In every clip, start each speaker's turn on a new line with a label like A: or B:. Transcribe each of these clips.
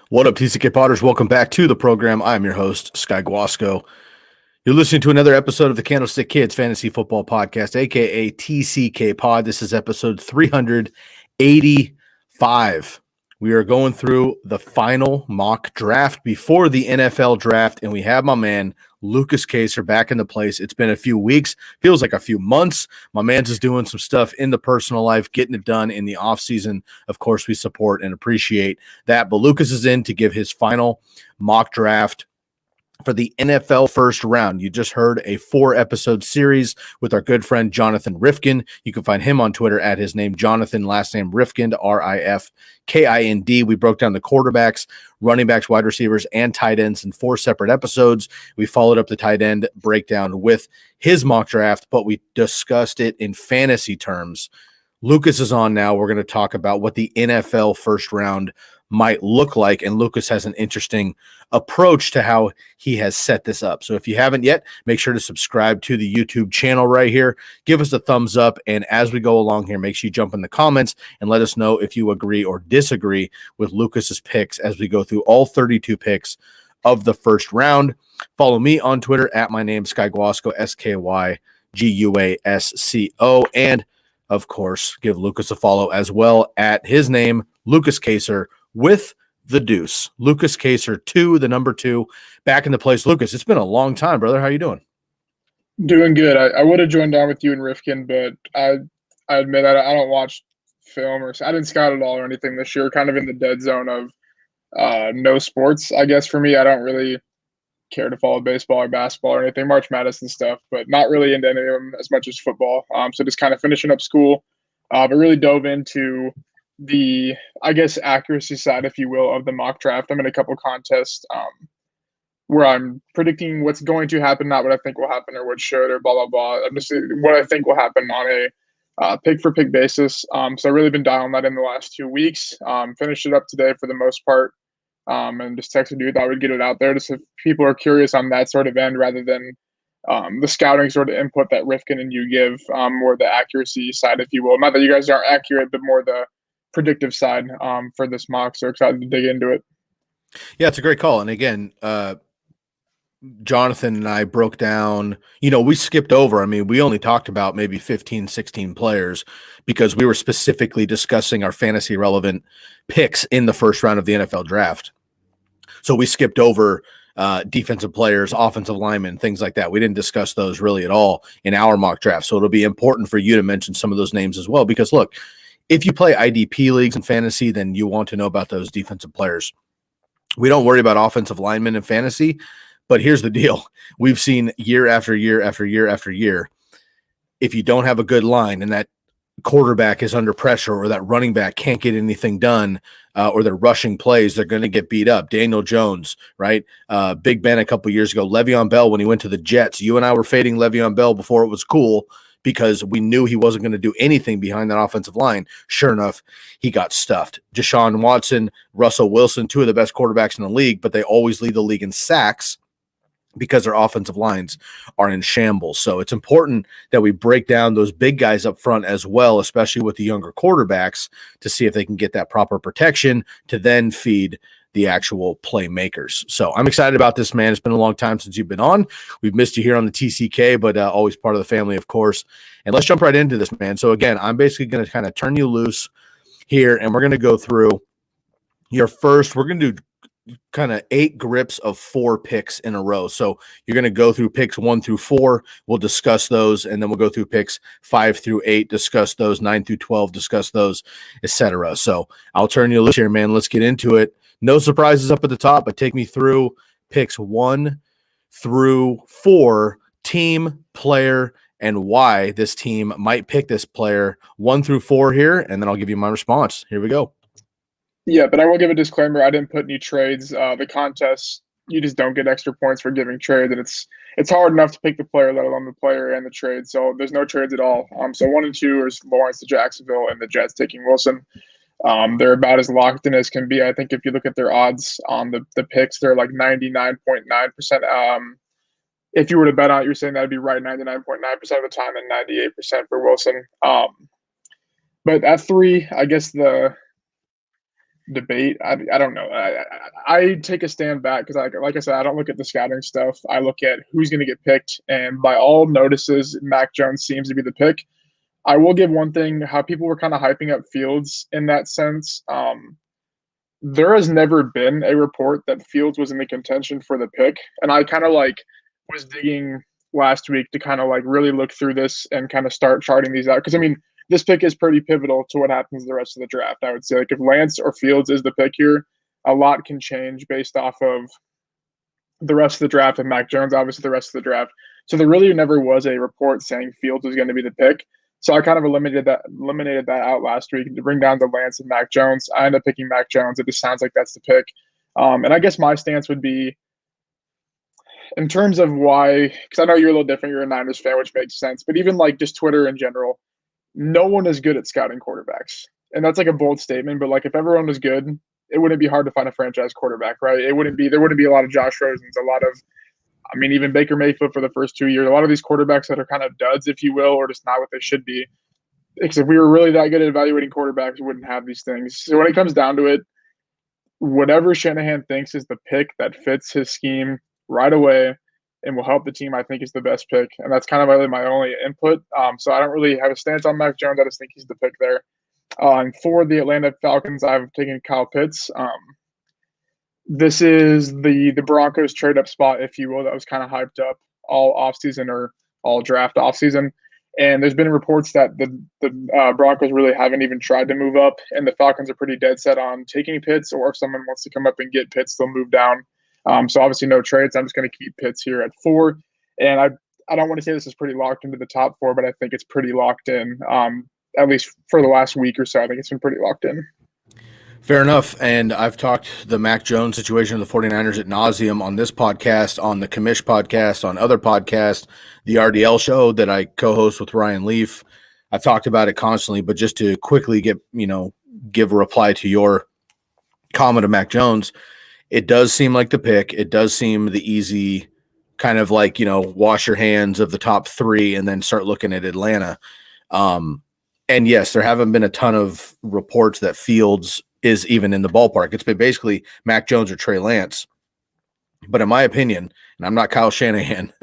A: What up, TCK Potters? Welcome back to the program. I'm your host, Sky Guasco. You're listening to another episode of the Candlestick Kids Fantasy Football Podcast, aka TCK Pod. This is episode 385. We are going through the final mock draft before the NFL draft, and we have my man Lukas Kaser back in the place. It's been a few weeks, feels like a few months. My man's just doing some stuff in the personal life, getting it done in the off season. Of course, we support and appreciate that. But Lukas is in to give his final mock draft for the NFL first round. You just heard a 4-episode series with our good friend Jonathan Rifkin. You can find him on Twitter at his name, Jonathan, last name Rifkind, Rifkind. We broke down the quarterbacks, running backs, wide receivers, and tight ends in 4 separate episodes. We followed up the tight end breakdown with his mock draft, but we discussed it in fantasy terms. Lukas is on now. We're going to talk about what the NFL first round might look like, and Lukas has an interesting approach to how he has set this up. So if you haven't yet, make sure to subscribe to the YouTube channel right here. Give us a thumbs up, and as we go along here, make sure you jump in the comments and let us know if you agree or disagree with Lukas's picks as we go through all 32 picks of the first round. Follow me on Twitter at my name, Sky Guasco, SkyGuasco, and of course, give Lukas a follow as well at his name, Lukas Kaser, with the deuce. Lukas Kaser 2, the number 2, back in the place. Lukas, it's been a long time, brother. How you doing?
B: Doing good. I would have joined on with you and Rifkin, but I admit I don't watch film I didn't scout at all or anything this year. Kind of in the dead zone of no sports, I guess. For me, I don't really care to follow baseball or basketball or anything, March Madness and stuff, but not really into any of them as much as football. So just kind of finishing up school, but really dove into the, I guess, accuracy side, if you will, of the mock draft. I'm in a couple contests where I'm predicting what's going to happen, not what I think will happen or what should or blah, blah, blah. I'm just what I think will happen on a pick-for-pick basis. So I've really been dialing that in the last 2 weeks. Finished it up today for the most part, and just texted you, thought we'd get it out there just if people are curious on that sort of end rather than the scouting sort of input that Rifkin and you give, more the accuracy side, if you will. Not that you guys aren't accurate, but more the predictive side for this mock. So excited to dig into it.
A: Yeah, it's a great call. And again, Jonathan and I broke down, we skipped over. I mean, we only talked about maybe 15, 16 players because we were specifically discussing our fantasy relevant picks in the first round of the NFL draft. So we skipped over defensive players, offensive linemen, things like that. We didn't discuss those really at all in our mock draft. So it'll be important for you to mention some of those names as well, because look, if you play IDP leagues in fantasy, then you want to know about those defensive players. We don't worry about offensive linemen in fantasy, but here's the deal. We've seen year after year after year after year, if you don't have a good line and that quarterback is under pressure or that running back can't get anything done or they're rushing plays, they're going to get beat up. Daniel Jones, right? Big Ben a couple years ago. Le'Veon Bell, when he went to the Jets, you and I were fading Le'Veon Bell before it was cool because we knew he wasn't going to do anything behind that offensive line. Sure enough, he got stuffed. Deshaun Watson, Russell Wilson, 2 of the best quarterbacks in the league, but they always lead the league in sacks because their offensive lines are in shambles. So it's important that we break down those big guys up front as well, especially with the younger quarterbacks, to see if they can get that proper protection to then feed the actual playmakers. So I'm excited about this, man. It's been a long time since you've been on. We've missed you here on the TCK, but always part of the family, of course. And let's jump right into this, man. So again, I'm basically going to kind of turn you loose here, and we're going to go through your first. We're going to do kind of 8 grips of 4 picks in a row. So you're going to go through picks 1 through 4. We'll discuss those, and then we'll go through picks 5 through 8, discuss those, 9 through 12, discuss those, etc. So I'll turn you loose here, man. Let's get into it. No surprises up at the top, but take me through picks 1 through 4, team, player, and why this team might pick this player 1 through 4 here, and then I'll give you my response. Here we go.
B: Yeah, but I will give a disclaimer. I didn't put any trades. The contest, you just don't get extra points for giving trades, and it's hard enough to pick the player, let alone the player and the trade. So there's no trades at all. So 1 and 2 is Lawrence to Jacksonville and the Jets taking Wilson. They're about as locked in as can be. I think if you look at their odds on the picks, they're like 99.9%. If you were to bet on it, you're saying that'd be right 99.9% of the time and 98% for Wilson. But at 3, I guess the debate. I don't know. I take a stand back because, like I said, I don't look at the scouting stuff. I look at who's going to get picked, and by all notices, Mac Jones seems to be the pick. I will give one thing: how people were kind of hyping up Fields in that sense. There has never been a report that Fields was in the contention for the pick, and I kind of like was digging last week to kind of like really look through this and kind of start charting these out because I mean this pick is pretty pivotal to what happens the rest of the draft. I would say like if Lance or Fields is the pick here, a lot can change based off of the rest of the draft and Mac Jones, obviously the rest of the draft. So there really never was a report saying Fields was going to be the pick. So I kind of eliminated that out last week to bring down the Lance and Mac Jones. I ended up picking Mac Jones. It just sounds like that's the pick. And I guess my stance would be in terms of why, because I know you're a little different. You're a Niners fan, which makes sense. But even like just Twitter in general, no one is good at scouting quarterbacks. And that's like a bold statement. But like if everyone was good, it wouldn't be hard to find a franchise quarterback, right? There wouldn't be a lot of Josh Rosens, a lot of I mean, even Baker Mayfield for the first 2 years, a lot of these quarterbacks that are kind of duds, if you will, or just not what they should be. Because if we were really that good at evaluating quarterbacks, we wouldn't have these things. So when it comes down to it, whatever Shanahan thinks is the pick that fits his scheme right away and will help the team, I think is the best pick. And that's kind of really my only input. So I don't really have a stance on Mac Jones. I just think he's the pick there. And for the Atlanta Falcons, I've taken Kyle Pitts. This is the Broncos trade up spot, if you will, that was kind of hyped up all offseason or all draft offseason. And there's been reports that the Broncos really haven't even tried to move up, and the Falcons are pretty dead set on taking Pitts, or if someone wants to come up and get Pitts, they'll move down. So obviously no trades. I'm just going to keep Pitts here at 4. And I don't want to say this is pretty locked into the top 4, but I think it's pretty locked in, at least for the last week or so. I think it's been pretty locked in.
A: Fair enough. And I've talked the Mac Jones situation of the 49ers at nauseum on this podcast, on the Commish podcast, on other podcasts, the RDL show that I co-host with Ryan Leaf. I've talked about it constantly, but just to quickly give a reply to your comment of Mac Jones, it does seem like the pick. It does seem the easy kind of like, wash your hands of the top 3 and then start looking at Atlanta. And yes, there haven't been a ton of reports that Fields is even in the ballpark. It's been basically Mac Jones or Trey Lance. But in my opinion, and I'm not Kyle Shanahan,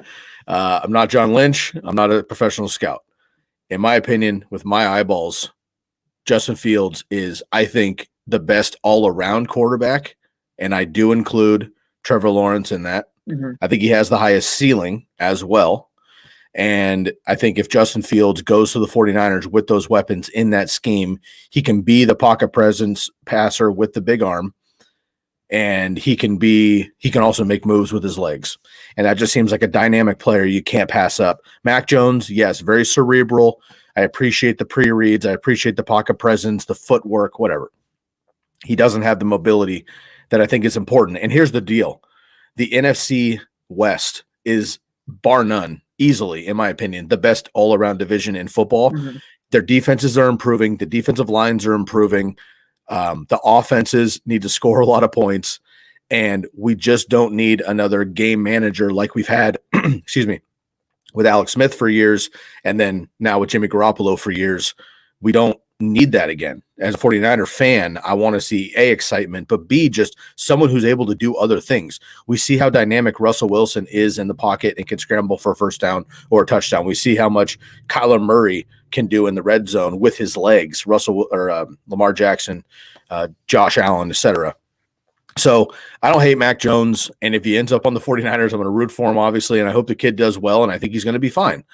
A: I'm not John Lynch, I'm not a professional scout. In my opinion, with my eyeballs, Justin Fields is, I think, the best all-around quarterback, and I do include Trevor Lawrence in that. Mm-hmm. I think he has the highest ceiling as well. And I think if Justin Fields goes to the 49ers with those weapons in that scheme, he can be the pocket presence passer with the big arm. And he can also make moves with his legs. And that just seems like a dynamic player you can't pass up. Mac Jones, yes, very cerebral. I appreciate the pre-reads. I appreciate the pocket presence, the footwork, whatever. He doesn't have the mobility that I think is important. And here's the deal. The NFC West is bar none, easily, in my opinion, the best all-around division in football. Mm-hmm. Their defenses are improving. The defensive lines are improving. The offenses need to score a lot of points, and we just don't need another game manager like we've had, with Alex Smith for years, and then now with Jimmy Garoppolo for years. We don't need that again. As a 49er fan, I want to see A, excitement, but B, just someone who's able to do other things. We see how dynamic Russell Wilson is in the pocket and can scramble for a first down or a touchdown. We see how much Kyler Murray can do in the red zone with his legs, Lamar Jackson, Josh Allen, etc. So I don't hate Mac Jones, and if he ends up on the 49ers, I'm going to root for him, obviously, and I hope the kid does well, and I think he's going to be fine.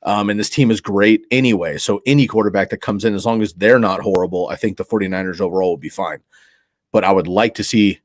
A: And this team is great anyway. So any quarterback that comes in, as long as they're not horrible, I think the 49ers overall will be fine. But I would like to see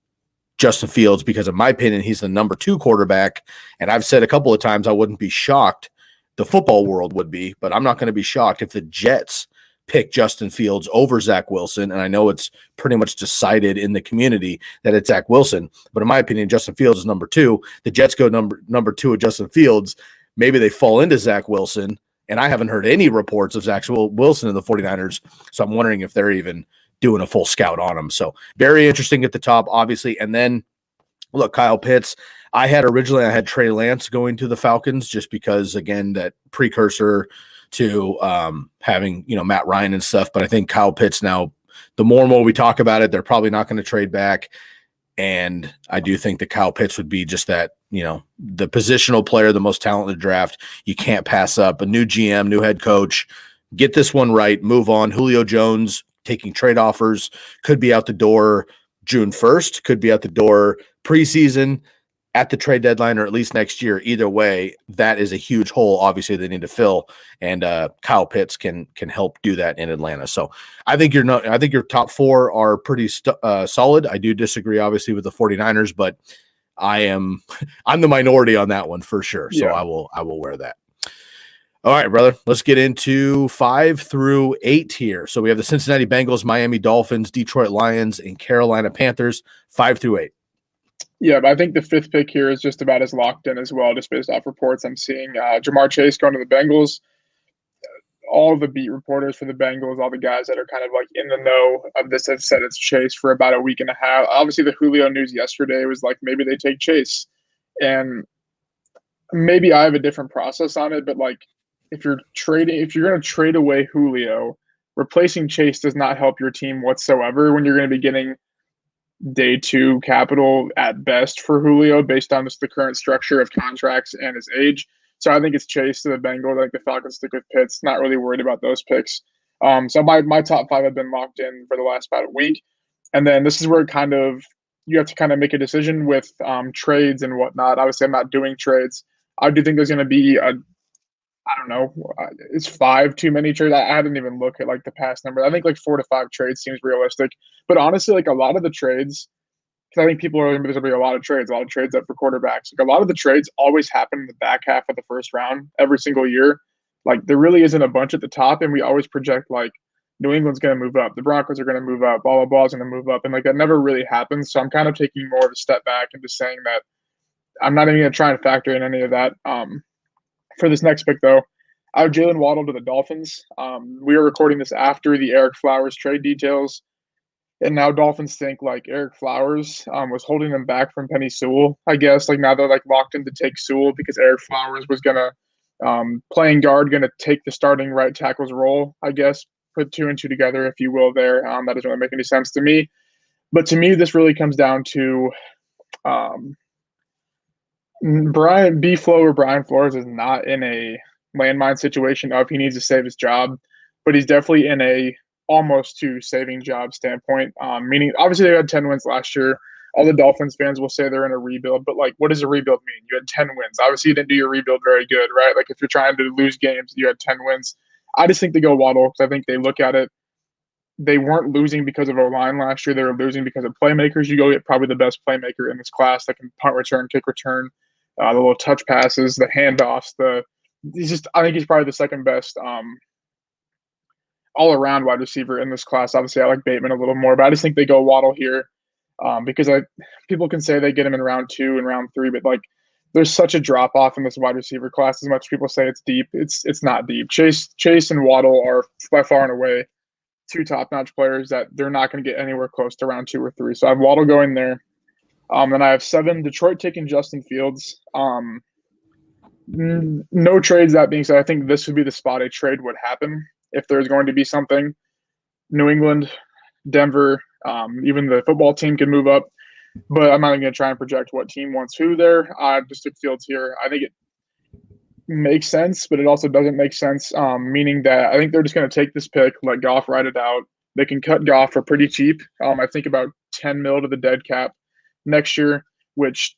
A: Justin Fields because, in my opinion, he's the number 2 quarterback. And I've said a couple of times I wouldn't be shocked. The football world would be, but I'm not going to be shocked if the Jets pick Justin Fields over Zach Wilson. And I know it's pretty much decided in the community that it's Zach Wilson. But in my opinion, Justin Fields is number 2. The Jets go number 2 with Justin Fields. Maybe they fall into Zach Wilson, and I haven't heard any reports of Zach Wilson in the 49ers, so I'm wondering if they're even doing a full scout on him. So very interesting at the top, obviously. And then, look, Kyle Pitts, I had Trey Lance going to the Falcons just because, again, that precursor to having, Matt Ryan and stuff, but I think Kyle Pitts now the more and more we talk about it, they're probably not going to trade back. And I do think that Kyle Pitts would be just that, the positional player, the most talented draft. You can't pass up a new GM, new head coach. Get this one right, move on. Julio Jones taking trade offers, could be out the door June 1st, could be out the door preseason, at the trade deadline, or at least next year. Either way, that is a huge hole, obviously, they need to fill. And Kyle Pitts can help do that in Atlanta. So I think your top four are pretty solid. I do disagree, obviously, with the 49ers, but I'm the minority on that one for sure. So yeah. I will wear that. All right, brother, let's get into 5 through 8 here. So we have the Cincinnati Bengals, Miami Dolphins, Detroit Lions, and Carolina Panthers, 5 through 8.
B: Yeah, but I think the 5th pick here is just about as locked in as well, just based off reports I'm seeing. Jamar Chase going to the Bengals. All the beat reporters for the Bengals, all the guys that are kind of like in the know of this have said it's Chase for about a week and a half. Obviously, the Julio news yesterday was like maybe they take Chase. And maybe I have a different process on it, but like if you're going to trade away Julio, replacing Chase does not help your team whatsoever when you're going to be getting day 2 capital at best for Julio based on just the current structure of contracts and his age. So I think it's Chase to the Bengals. I think the Falcons stick with Pitts. Not really worried about those picks. So my top 5 have been locked in for the last about a week. And then this is where you have to kind of make a decision with trades and whatnot. Obviously, I'm not doing trades. I do think there's going to be I don't know, is 5 too many trades? I haven't even looked at like the past number. I think like 4 to 5 trades seems realistic. But honestly, like a lot of the trades, because I think people are going to be a lot of trades up for quarterbacks. Like a lot of the trades always happen in the back half of the first round every single year. Like there really isn't a bunch at the top, and we always project like New England's going to move up, the Broncos are going to move up, blah, blah, blah is going to move up. And like that never really happens. So I'm kind of taking more of a step back and just saying that I'm not even going to try and factor in any of that. For this next pick, though, I have Jalen Waddle to the Dolphins. We are recording this after the Eric Flowers trade details. And now Dolphins think like Eric Flowers was holding them back from Penny Sewell, I guess. Like now they're like locked in to take Sewell because Eric Flowers was going to, playing guard, going to take the starting right tackle's role, I guess. Put 2 and 2 together, if you will, there. That doesn't really make any sense to me. But to me, this really comes down to Brian Flores is not in a landmine situation of he needs to save his job, but he's definitely in a almost to saving job standpoint. Meaning, obviously, they had 10 wins last year. All the Dolphins fans will say they're in a rebuild, but like, what does a rebuild mean? You had 10 wins. Obviously, you didn't do your rebuild very good, right? Like, if you're trying to lose games, you had 10 wins. I just think they go Waddle because I think they look at it. They weren't losing because of O-line last year. They were losing because of playmakers. You go get probably the best playmaker in this class that can punt return, kick return, the little touch passes, the handoffs. I think he's probably the second best all-around wide receiver in this class. Obviously, I like Bateman a little more, but I just think they go Waddle here because people can say they get him in round 2 and round 3, but like there's such a drop-off in this wide receiver class. As much as people say it's deep, it's not deep. Chase and Waddle are by far and away 2 top-notch players that they're not going to get anywhere close to round 2 or 3. So I have Waddle going there. And I have 7, Detroit taking Justin Fields. No trades, that being said, I think this would be the spot a trade would happen if there's going to be something. New England, Denver, even the football team can move up. But I'm not going to try and project what team wants who there. I just took Fields here. I think it makes sense, but it also doesn't make sense, meaning that I think they're just going to take this pick, let Goff ride it out. They can cut Goff for pretty cheap. I think about 10 mil to the dead cap next year, which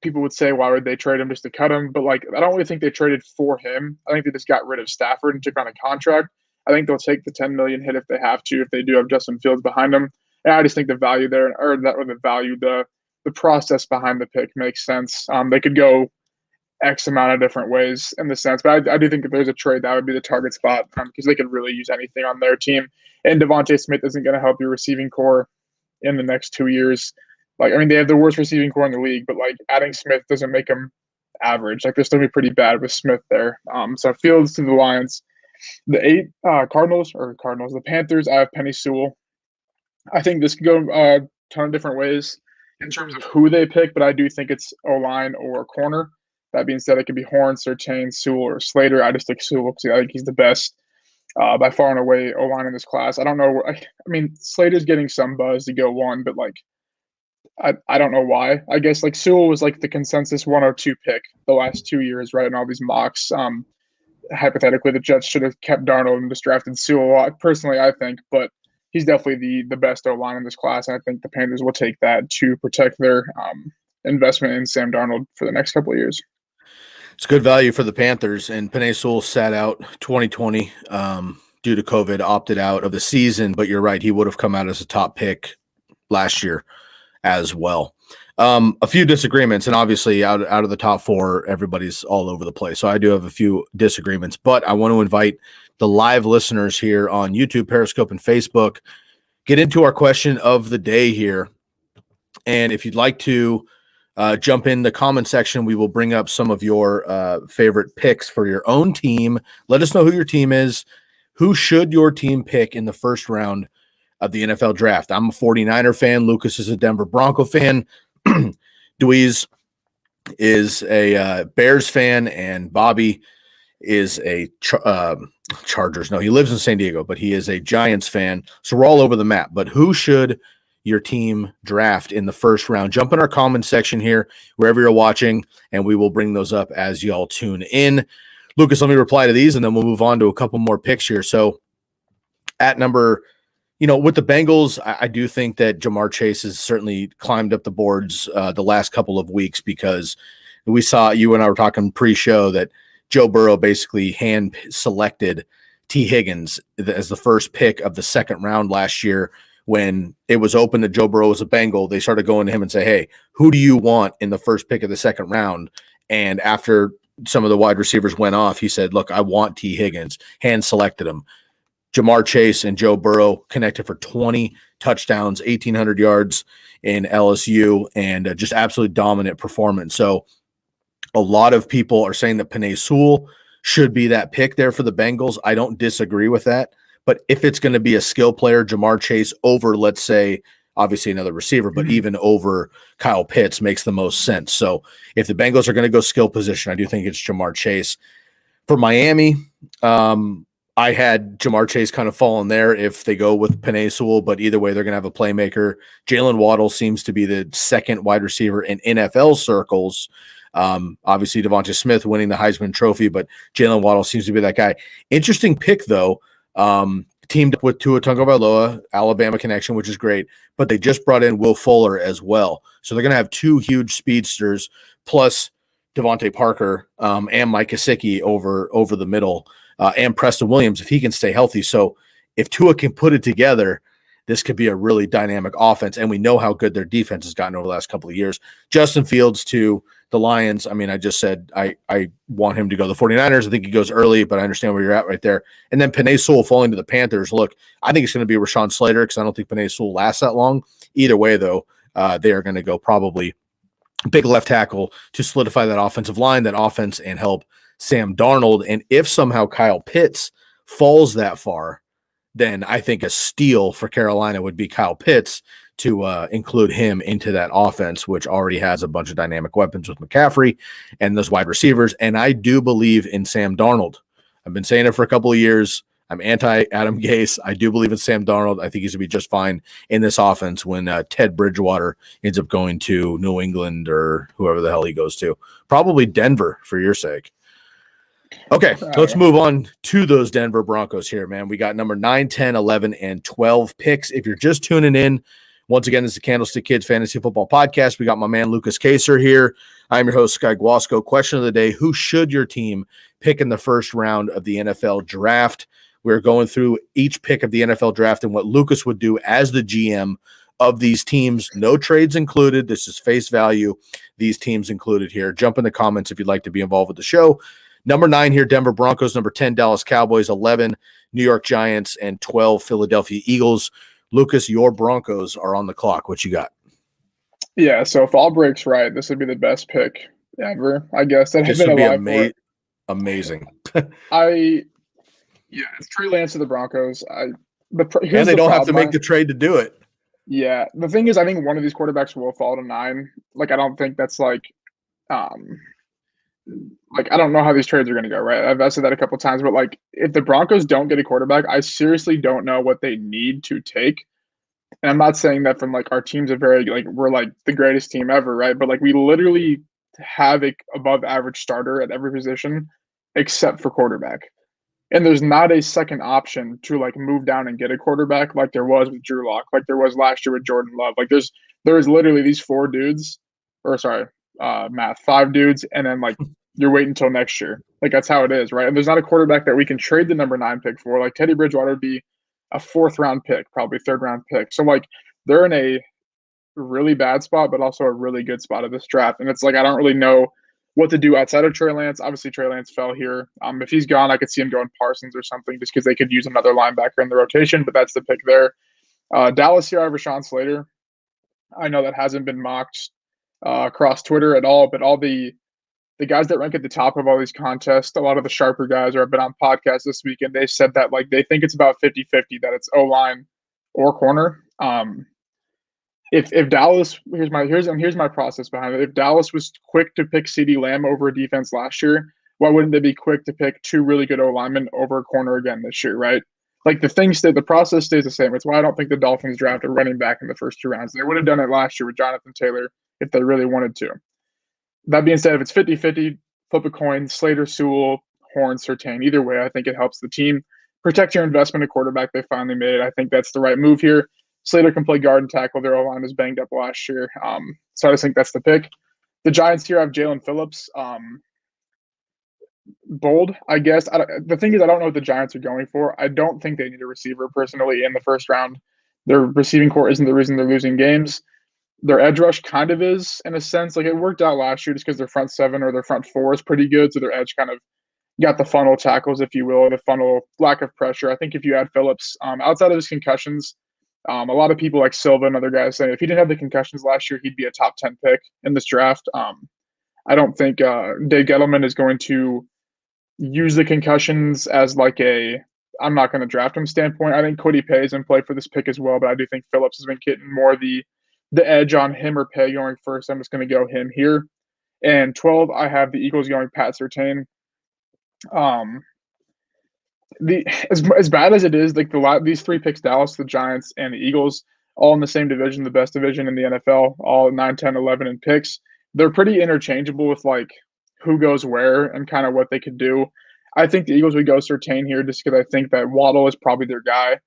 B: people would say, why would they trade him just to cut him? But like, I don't really think they traded for him. I think they just got rid of Stafford and took on a contract. I think they'll take the 10 million hit if they have to, if they do have Justin Fields behind them. And I just think the value there, the process behind the pick makes sense. They could go X amount of different ways in the sense, but I do think if there's a trade, that would be the target spot because they could really use anything on their team. And Devontae Smith isn't going to help your receiving core in the next 2 years. Like, I mean, they have the worst receiving core in the league, but like adding Smith doesn't make them average. Like, they're still be pretty bad with Smith there. So Fields to the Lions. The 8 the Panthers, I have Penny Sewell. I think this could go a ton of different ways in terms of who they pick, but I do think it's O-line or corner. That being said, it could be Horn, Surtain, Sewell, or Slater. I just think Sewell because I think he's the best by far and away O-line in this class. I don't know. I mean, Slater's getting some buzz to go one, but like I don't know why. I guess like Sewell was like the consensus 102 pick the last 2 years, right? In all these mocks. Hypothetically, the Jets should have kept Darnold and just drafted Sewell. Personally, I think, but he's definitely the best O line in this class, and I think the Panthers will take that to protect their investment in Sam Darnold for the next couple of years.
A: It's good value for the Panthers, and Penei Sewell sat out 2020 due to COVID, opted out of the season. But you're right, he would have come out as a top pick last year as well. A few disagreements, and obviously out of the top four, everybody's all over the place. So I do have a few disagreements, but I want to invite the live listeners here on YouTube, Periscope, and Facebook, get into our question of the day here. And if you'd like to jump in the comment section, we will bring up some of your favorite picks for your own team. Let us know who your team is. Who should your team pick in the first round of the NFL draft? I'm a 49er fan. Lukas is a Denver Bronco fan. Dweez is a Bears fan, and Bobby is a Chargers. No, he lives in San Diego, but he is a Giants fan. So we're all over the map. But who should your team draft in the first round? Jump in our comment section here, wherever you're watching, and we will bring those up as y'all tune in. Lukas, let me reply to these, and then we'll move on to a couple more picks here. So at number, with the Bengals, I do think that Jamar Chase has certainly climbed up the boards the last couple of weeks, because we saw, you and I were talking pre-show, that Joe Burrow basically hand-selected T. Higgins as the first pick of the second round last year. When it was open that Joe Burrow was a Bengal, they started going to him and say, hey, who do you want in the first pick of the second round? And after some of the wide receivers went off, he said, look, I want T. Higgins, hand-selected him. Jamar Chase and Joe Burrow connected for 20 touchdowns, 1,800 yards in LSU, and just absolutely dominant performance. So a lot of people are saying that Penei Sewell should be that pick there for the Bengals. I don't disagree with that. But if it's going to be a skill player, Jamar Chase over, let's say, obviously another receiver, but even over Kyle Pitts makes the most sense. So if the Bengals are going to go skill position, I do think it's Jamar Chase. For Miami, I had Jamar Chase kind of fall in there if they go with Penei Sewell, but either way, they're going to have a playmaker. Jalen Waddle seems to be the second wide receiver in NFL circles. Obviously, Devonta Smith winning the Heisman Trophy, but Jalen Waddle seems to be that guy. Interesting pick, though. Teamed up with Tua Tagovailoa, Alabama connection, which is great, but they just brought in Will Fuller as well. So they're going to have two huge speedsters plus Devontae Parker and Mike Gesicki over the middle, and Preston Williams if he can stay healthy. So if Tua can put it together, this could be a really dynamic offense, and we know how good their defense has gotten over the last couple of years. Justin Fields to the Lions. I mean, I just said I want him to go to the 49ers. I think he goes early, but I understand where you're at right there. And then Penei Sewell falling to the Panthers. Look, I think it's going to be Rashawn Slater because I don't think Penei Sewell lasts that long. Either way, though, they are going to go probably big left tackle to solidify that offensive line, that offense, and help Sam Darnold. And if somehow Kyle Pitts falls that far, then I think a steal for Carolina would be Kyle Pitts to include him into that offense, which already has a bunch of dynamic weapons with McCaffrey and those wide receivers. And I do believe in Sam Darnold. I've been saying it for a couple of years. I'm anti-Adam Gase. I do believe in Sam Darnold. I think he's going to be just fine in this offense when Ted Bridgewater ends up going to New England or whoever the hell he goes to. Probably Denver for your sake. Okay, let's move on to those Denver Broncos here, man. We got number 9, 10, 11, and 12 picks. If you're just tuning in, once again, this is the Candlestick Kids Fantasy Football Podcast. We got my man Lukas Kaser here. I'm your host, Sky Guasco. Question of the day, who should your team pick in the first round of the NFL draft? We're going through each pick of the NFL draft and what Lukas would do as the GM of these teams. No trades included. This is face value. These teams included here. Jump in the comments if you'd like to be involved with the show. Number 9 here, Denver Broncos. Number 10, Dallas Cowboys. 11, New York Giants. And 12, Philadelphia Eagles. Lukas, your Broncos are on the clock. What you got?
B: Yeah, so if all breaks right, this would be the best pick ever, I guess.
A: This would be amazing.
B: It's Trey Lance to the Broncos.
A: And they don't have to make the trade to do it.
B: Yeah, the thing is, I think one of these quarterbacks will fall to 9. Like, I don't think that's like like, I don't know how these trades are going to go, right? I've said that a couple times, but like, if the Broncos don't get a quarterback, I seriously don't know what they need to take. And I'm not saying that from like our team's a very like we're like the greatest team ever, right? But like we literally have a above average starter at every position except for quarterback. And there's not a second option to like move down and get a quarterback like there was with Drew Lock, like there was last year with Jordan Love. Like there is literally these four dudes, or sorry, math, five dudes, and then like you're waiting until next year. Like that's how it is, right? And there's not a quarterback that we can trade the number 9 pick for. Like Teddy Bridgewater would be a 4th round pick, probably 3rd round pick. So like they're in a really bad spot, but also a really good spot of this draft. And it's like I don't really know what to do outside of Trey Lance. Obviously, Trey Lance fell here. If he's gone, I could see him going Parsons or something, just because they could use another linebacker in the rotation. But that's the pick there. Dallas here, I have Rashawn Slater. I know that hasn't been mocked across Twitter at all, but all the guys that rank at the top of all these contests, a lot of the sharper guys, or have been on podcasts this week, and they said that like they think it's about 50-50, that it's O-line or corner. If Dallas, here's my process behind it. If Dallas was quick to pick CeeDee Lamb over a defense last year, why wouldn't they be quick to pick 2 really good O linemen over a corner again this year, right? Like the process stays the same. It's why I don't think the Dolphins drafted running back in the first 2 rounds. They would have done it last year with Jonathan Taylor if they really wanted to. That being said, if it's 50-50, flip a coin, Slater, Sewell, Horn, Surtain. Either way, I think it helps the team. Protect your investment at quarterback. They finally made it. I think that's the right move here. Slater can play guard and tackle. Their O-line was banged up last year. So I just think that's the pick. The Giants here have Jalen Phillips. Bold, I guess. The thing is, I don't know what the Giants are going for. I don't think they need a receiver personally in the first round. Their receiving core isn't the reason they're losing games. Their edge rush kind of is, in a sense. Like it worked out last year just because their front 7 or their front 4 is pretty good. So their edge kind of got the funnel tackles, if you will, the funnel lack of pressure. I think if you add Phillips, outside of his concussions, a lot of people like Silva and other guys saying if he didn't have the concussions last year, he'd be a top 10 pick in this draft. I don't think Dave Gettleman is going to use the concussions as like I'm not going to draft him standpoint. I think Cody Pay is in play for this pick as well, but I do think Phillips has been getting more the edge on him or Pay going first. I'm just going to go him here. And 12, I have the Eagles going Pat Surtain. As bad as it is, like these 3 picks, Dallas, the Giants, and the Eagles, all in the same division, the best division in the NFL, all 9, 10, 11 in picks. They're pretty interchangeable with like who goes where and kind of what they could do. I think the Eagles would go Surtain here just because I think that Waddle is probably their guy.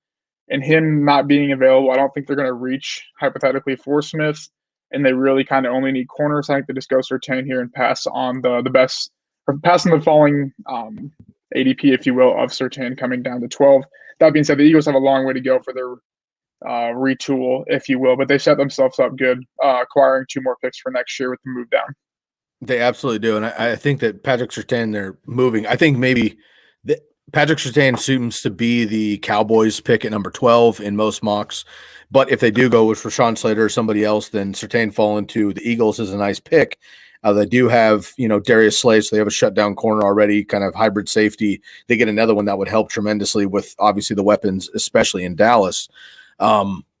B: And him not being available, I don't think they're going to reach hypothetically for Smith. And they really kind of only need corners. I think they just go Surtain here and pass on the best, or pass on the falling ADP, if you will, of Surtain coming down to 12. That being said, the Eagles have a long way to go for their retool, if you will, but they set themselves up good, acquiring 2 more picks for next year with the move down.
A: They absolutely do. And I think that Patrick Surtain, they're moving. I think maybe Patrick Surtain seems to be the Cowboys pick at number 12 in most mocks. But if they do go with Rashawn Slater or somebody else, then Surtain fall into the Eagles is a nice pick. They do have, Darius Slay, so they have a shutdown corner already, kind of hybrid safety. They get another one that would help tremendously with obviously the weapons, especially in Dallas. The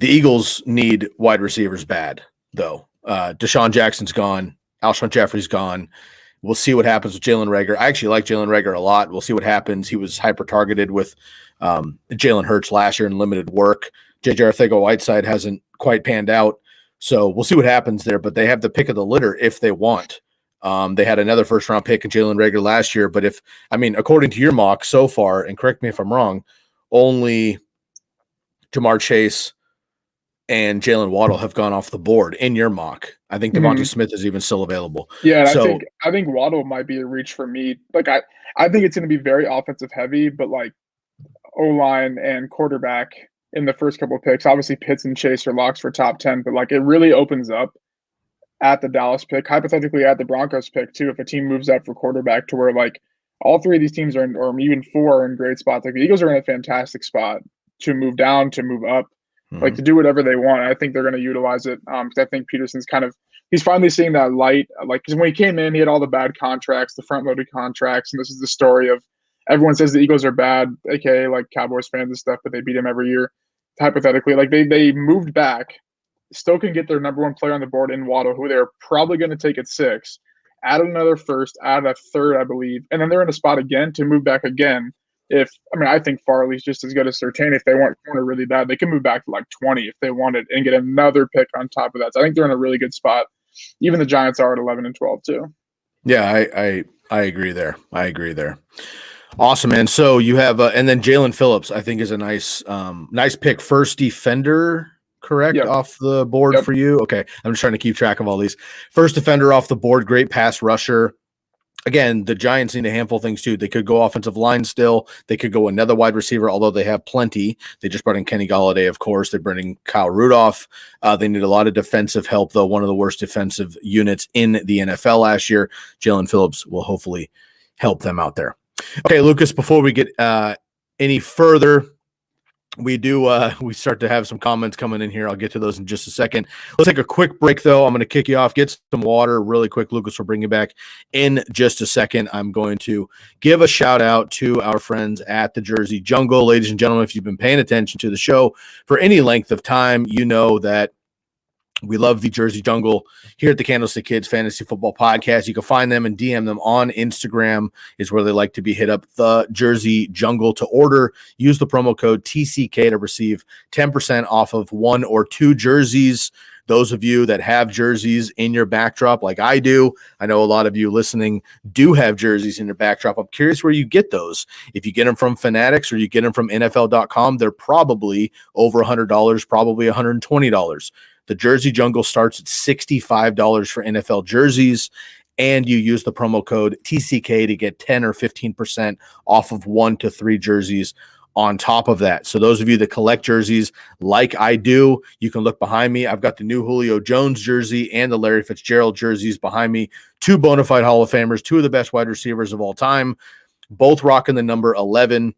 A: Eagles need wide receivers bad, though. Deshaun Jackson's gone. Alshon Jeffrey's gone. We'll see what happens with Jalen Reagor. I actually like Jalen Reagor a lot. We'll see what happens. He was hyper-targeted with Jalen Hurts last year in limited work. J.J. Arcega-Whiteside hasn't quite panned out. So we'll see what happens there. But they have the pick of the litter if they want. They had another first-round pick in Jalen Reagor last year. But according to your mock so far, and correct me if I'm wrong, only Jamar Chase and Jalen Waddle have gone off the board in your mock. I think Devontae Smith is even still available.
B: Yeah, so, I think Waddle might be a reach for me. Like I think it's going to be very offensive heavy, but like O-line and quarterback in the first couple of picks. Obviously, Pitts and Chase are locks for top 10, but like it really opens up at the Dallas pick, hypothetically at the Broncos pick too. If a team moves up for quarterback to where like all 3 of these teams are in, or even 4 are in great spots. Like the Eagles are in a fantastic spot to move down, to move up. Like to do whatever they want. I think they're going to utilize it. I think Peterson's he's finally seeing that light. Like, because when he came in, he had all the bad contracts, the front-loaded contracts, and this is the story of everyone says the Eagles are bad, aka like Cowboys fans and stuff, but they beat him every year. Hypothetically, like they moved back still can get their number one player on the board in Waddle, who they're probably going to take at 6, add another first, add a third, I believe, and then they're in a spot again to move back again. I think Farley's just as good as Surtain. If they want corner really bad, they can move back to like 20 if they wanted and get another pick on top of that. So I think they're in a really good spot. Even the Giants are at 11 and 12 too.
A: Yeah, I agree there. Awesome, man. So you have and then Jalen Phillips, I think, is a nice pick. First defender, correct,
B: Yep.
A: off the board for you. Okay, I'm just trying to keep track of all these. First defender off the board, great pass rusher. Again, the Giants need a handful of things too. They could go offensive line still. They could go another wide receiver, although they have plenty. They just brought in Kenny Golladay, of course. They're bringing Kyle Rudolph. They need a lot of defensive help, though. One of the worst defensive units in the NFL last year. Jalen Phillips will hopefully help them out there. Okay, Lucas, before we get any further, we start to have some comments coming in here. I'll get to those in just a second. Let's take a quick break, though. I'm going to kick you off, get some water really quick. Lucas will bring you back in just a second. I'm going to give a shout out to our friends at the Jersey Jungle. Ladies and gentlemen, if you've been paying attention to the show for any length of time, you know that we love the Jersey Jungle here at the Candlestick Kids Fantasy Football Podcast. You can find them and DM them on Instagram is where they like to be. Hit up the Jersey Jungle to order. Use the promo code TCK to receive 10% off of 1 or 2 jerseys. Those of you that have jerseys in your backdrop like I do, I know a lot of you listening do have jerseys in your backdrop. I'm curious where you get those. If you get them from Fanatics or you get them from NFL.com, they're probably over $100, probably $120. The Jersey Jungle starts at $65 for NFL jerseys, and you use the promo code TCK to get 10 or 15% off of 1 to 3 jerseys on top of that. So those of you that collect jerseys like I do, you can look behind me. I've got the new Julio Jones jersey and the Larry Fitzgerald jerseys behind me. 2 bona fide Hall of Famers, 2 of the best wide receivers of all time, both rocking the number 11.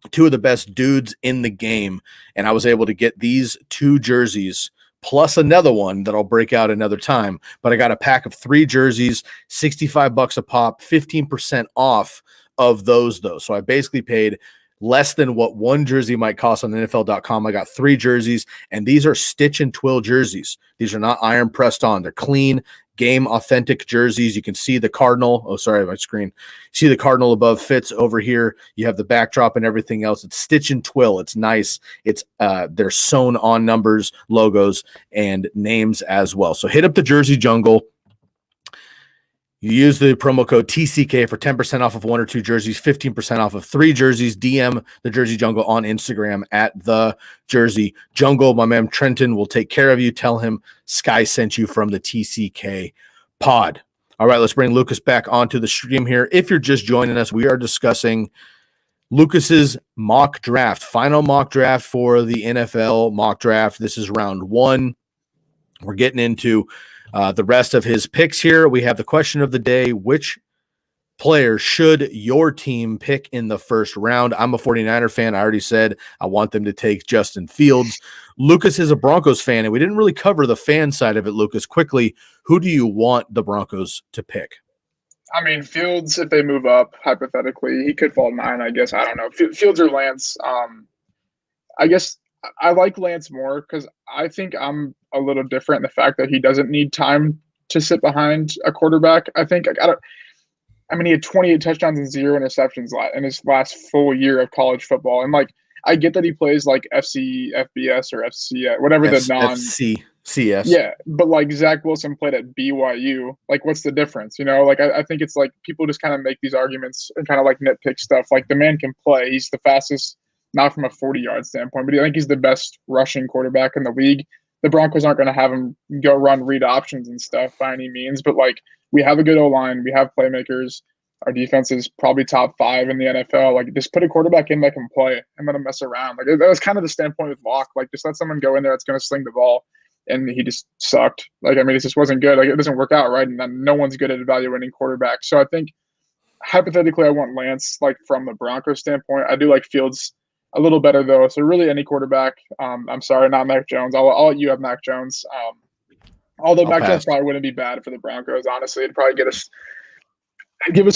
A: 2 of the best dudes in the game. And I was able to get these 2 jerseys plus another one that I'll break out another time. But I got a pack of 3 jerseys, $65 a pop, 15% off of those, though. So I basically paid less than what one jersey might cost on NFL.com. I got 3 jerseys, and these are stitch and twill jerseys. These are not iron pressed on. They're clean, game authentic jerseys. You can see the Cardinal. Oh, sorry, my screen. See the Cardinal above Fitz over here. You have the backdrop and everything else. It's stitch and twill. It's nice. It's they're sewn on numbers, logos, and names as well. So hit up the Jersey Jungle. You use the promo code TCK for 10% off of 1 or 2 jerseys, 15% off of 3 jerseys. DM the Jersey Jungle on Instagram at the Jersey Jungle. My man Trenton will take care of you. Tell him Sky sent you from the TCK pod. All right, let's bring Lucas back onto the stream here. If you're just joining us, we are discussing Lucas's mock draft, final mock draft for the NFL mock draft. This is round 1. We're getting into the rest of his picks here. We have the question of the day: which player should your team pick in the first round? I'm a 49er fan. I already said I want them to take Justin Fields. Lucas is a Broncos fan, and we didn't really cover the fan side of it. Lucas, quickly, who do you want the Broncos to pick?
B: I mean, Fields, if they move up, hypothetically, he could fall 9, I guess. I don't know. Fields or Lance. I guess I like Lance more because I think I'm a little different in the fact that he doesn't need time to sit behind a quarterback. I think he had 28 touchdowns and 0 interceptions in his last full year of college football. And I get that he plays like FBS or FC, whatever the
A: CS.
B: Yeah, but Zach Wilson played at BYU. What's the difference? I think it's people just kind of make these arguments and kind of nitpick stuff. The man can play. He's the fastest, not from a 40-yard standpoint, but I think he's the best rushing quarterback in the league. The Broncos aren't going to have him go run read options and stuff by any means, but we have a good O-line. We have playmakers. Our defense is probably top 5 in the NFL. Just put a quarterback in that can play and let him mess around. That was kind of the standpoint with Locke. Just let someone go in there that's going to sling the ball, and he just sucked. It just wasn't good. It doesn't work out, right? And then no one's good at evaluating quarterbacks. So I think hypothetically I want Lance from the Broncos standpoint. I do like Fields a little better, though. So really any quarterback. I'm sorry, not Mac Jones. I'll let you have Mac Jones. Although Mac Jones probably wouldn't be bad for the Broncos, honestly. It'd probably give us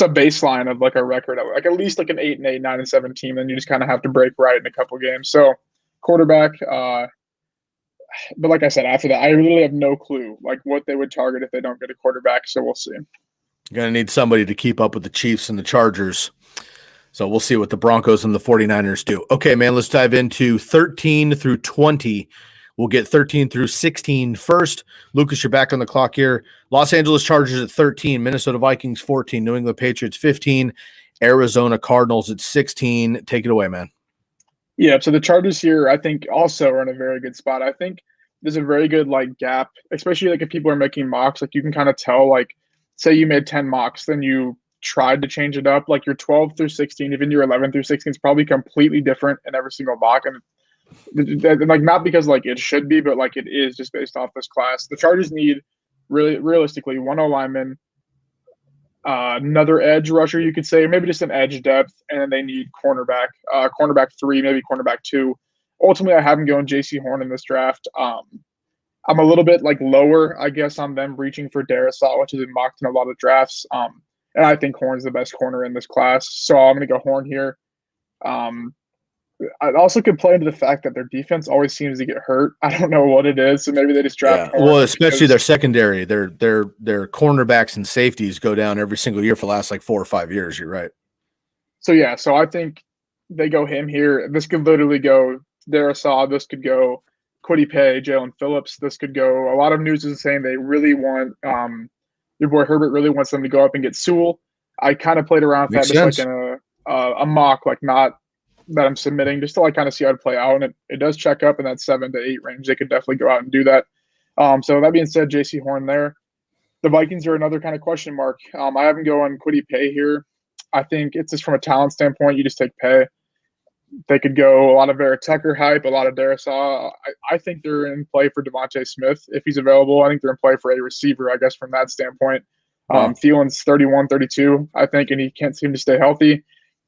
B: a baseline of a record of at least an 8-8, 9-7 team. Then you just kind of have to break right in a couple games. So quarterback, but like I said, after that, I really have no clue like what they would target if they don't get a quarterback. So we'll see.
A: You're going to need somebody to keep up with the Chiefs and the Chargers. So we'll see what the Broncos and the 49ers do. Okay, man, let's dive into 13 through 20. We'll get 13 through 16 first. Lukas, you're back on the clock here. Los Angeles Chargers at 13, Minnesota Vikings 14, New England Patriots 15, Arizona Cardinals at 16. Take it away, man.
B: Yeah, so the Chargers here, I think, also are in a very good spot. I think there's a very good like gap, especially like if people are making mocks, like you can kind of tell, like, say you made 10 mocks, then you tried to change it up, like your 12 through 16, even your 11 through 16 is probably completely different in every single mock. And like not because like it should be, but like it is just based off this class. The Chargers need really realistically one lineman, another edge rusher, you could say, maybe just an edge depth, and then they need cornerback 3, maybe cornerback 2. Ultimately, I have them going J.C. Horn in this draft. I'm a little bit like lower, I guess, on them reaching for Darisaw, which has been mocked in a lot of drafts. And I think Horn's the best corner in this class, so I'm going to go Horn here. I also could play into the fact that their defense always seems to get hurt. I don't know what it is, so maybe they just draft Horn.
A: Well, especially their secondary, their cornerbacks and safeties go down every single year for the last like 4 or 5 years. You're right.
B: So yeah, so I think they go him here. This could literally go Darisaw. This could go Kwity Paye, Jalen Phillips. This could go. A lot of news is saying they really want your boy Herbert really wants them to go up and get Sewell. I kind of played around with that just like in a mock, like not that I'm submitting, just to like kind of see how to play out. And it does check up in that 7 to 8 range. They could definitely go out and do that. So that being said, J.C. Horn there. The Vikings are another kind of question mark. I haven't going Kwity Paye here. I think it's just from a talent standpoint, you just take Paye. They could go a lot of Vera Tucker hype, a lot of Darisaw. I think they're in play for Devontae Smith if he's available. I think they're in play for a receiver, I guess, from that standpoint. Wow. Thielen's 31, 32, I think, and he can't seem to stay healthy.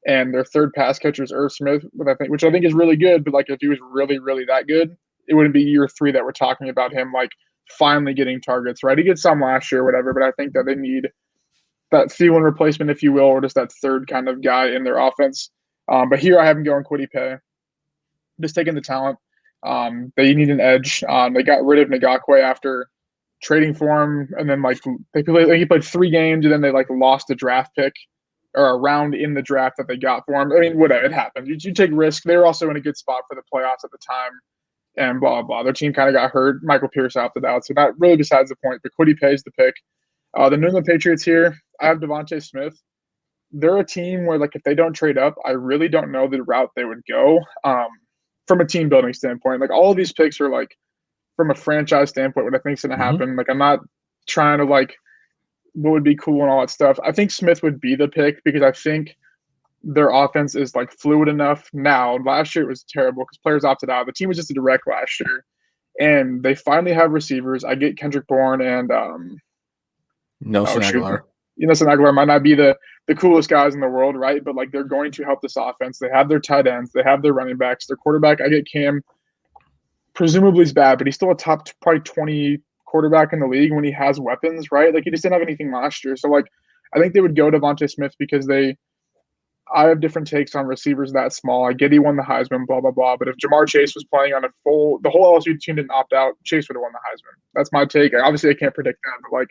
B: And their third pass catcher is Irv Smith, which I think is really good. But like, if he was really, really that good, it wouldn't be year 3 that we're talking about him like finally getting targets, right? He gets some last year, or whatever. But I think that they need that Thielen replacement, if you will, or just that third kind of guy in their offense. But here I have him going Kwity Paye, just taking the talent. They need an edge. They got rid of Ngakoue after trading for him, and then like he played 3 games, and then they like lost a draft pick or a round in the draft that they got for him. I mean, whatever, it happens. You take risk. They were also in a good spot for the playoffs at the time, and blah, blah. Their team kind of got hurt. Michael Pierce opted out, so not really besides the point, but Kwity Paye is the pick. The New England Patriots here, I have Devontae Smith. They're a team where, like, if they don't trade up, I really don't know the route they would go from a team building standpoint. Like, all of these picks are, like, from a franchise standpoint, what I think is going to happen. Like, I'm not trying to, like, what would be cool and all that stuff. I think Smith would be the pick because I think their offense is, like, fluid enough now. Last year it was terrible because players opted out. The team was just a direct last year. And they finally have receivers. I get Kendrick Bourne and
A: Nelson Aguilar.
B: Nelson Aguilar might not be the coolest guys in the world, right? But like they're going to help this offense. They have their tight ends, they have their running backs, their quarterback. I get Cam. Presumably he's bad, but he's still a top probably 20 quarterback in the league when he has weapons, right? Like he just didn't have anything last year. So like I think they would go Devontae Smith because I have different takes on receivers that small. I get he won the Heisman, blah, blah, blah. But if Jamar Chase was playing on the whole LSU team didn't opt out, Chase would have won the Heisman. That's my take. Obviously I can't predict that, but like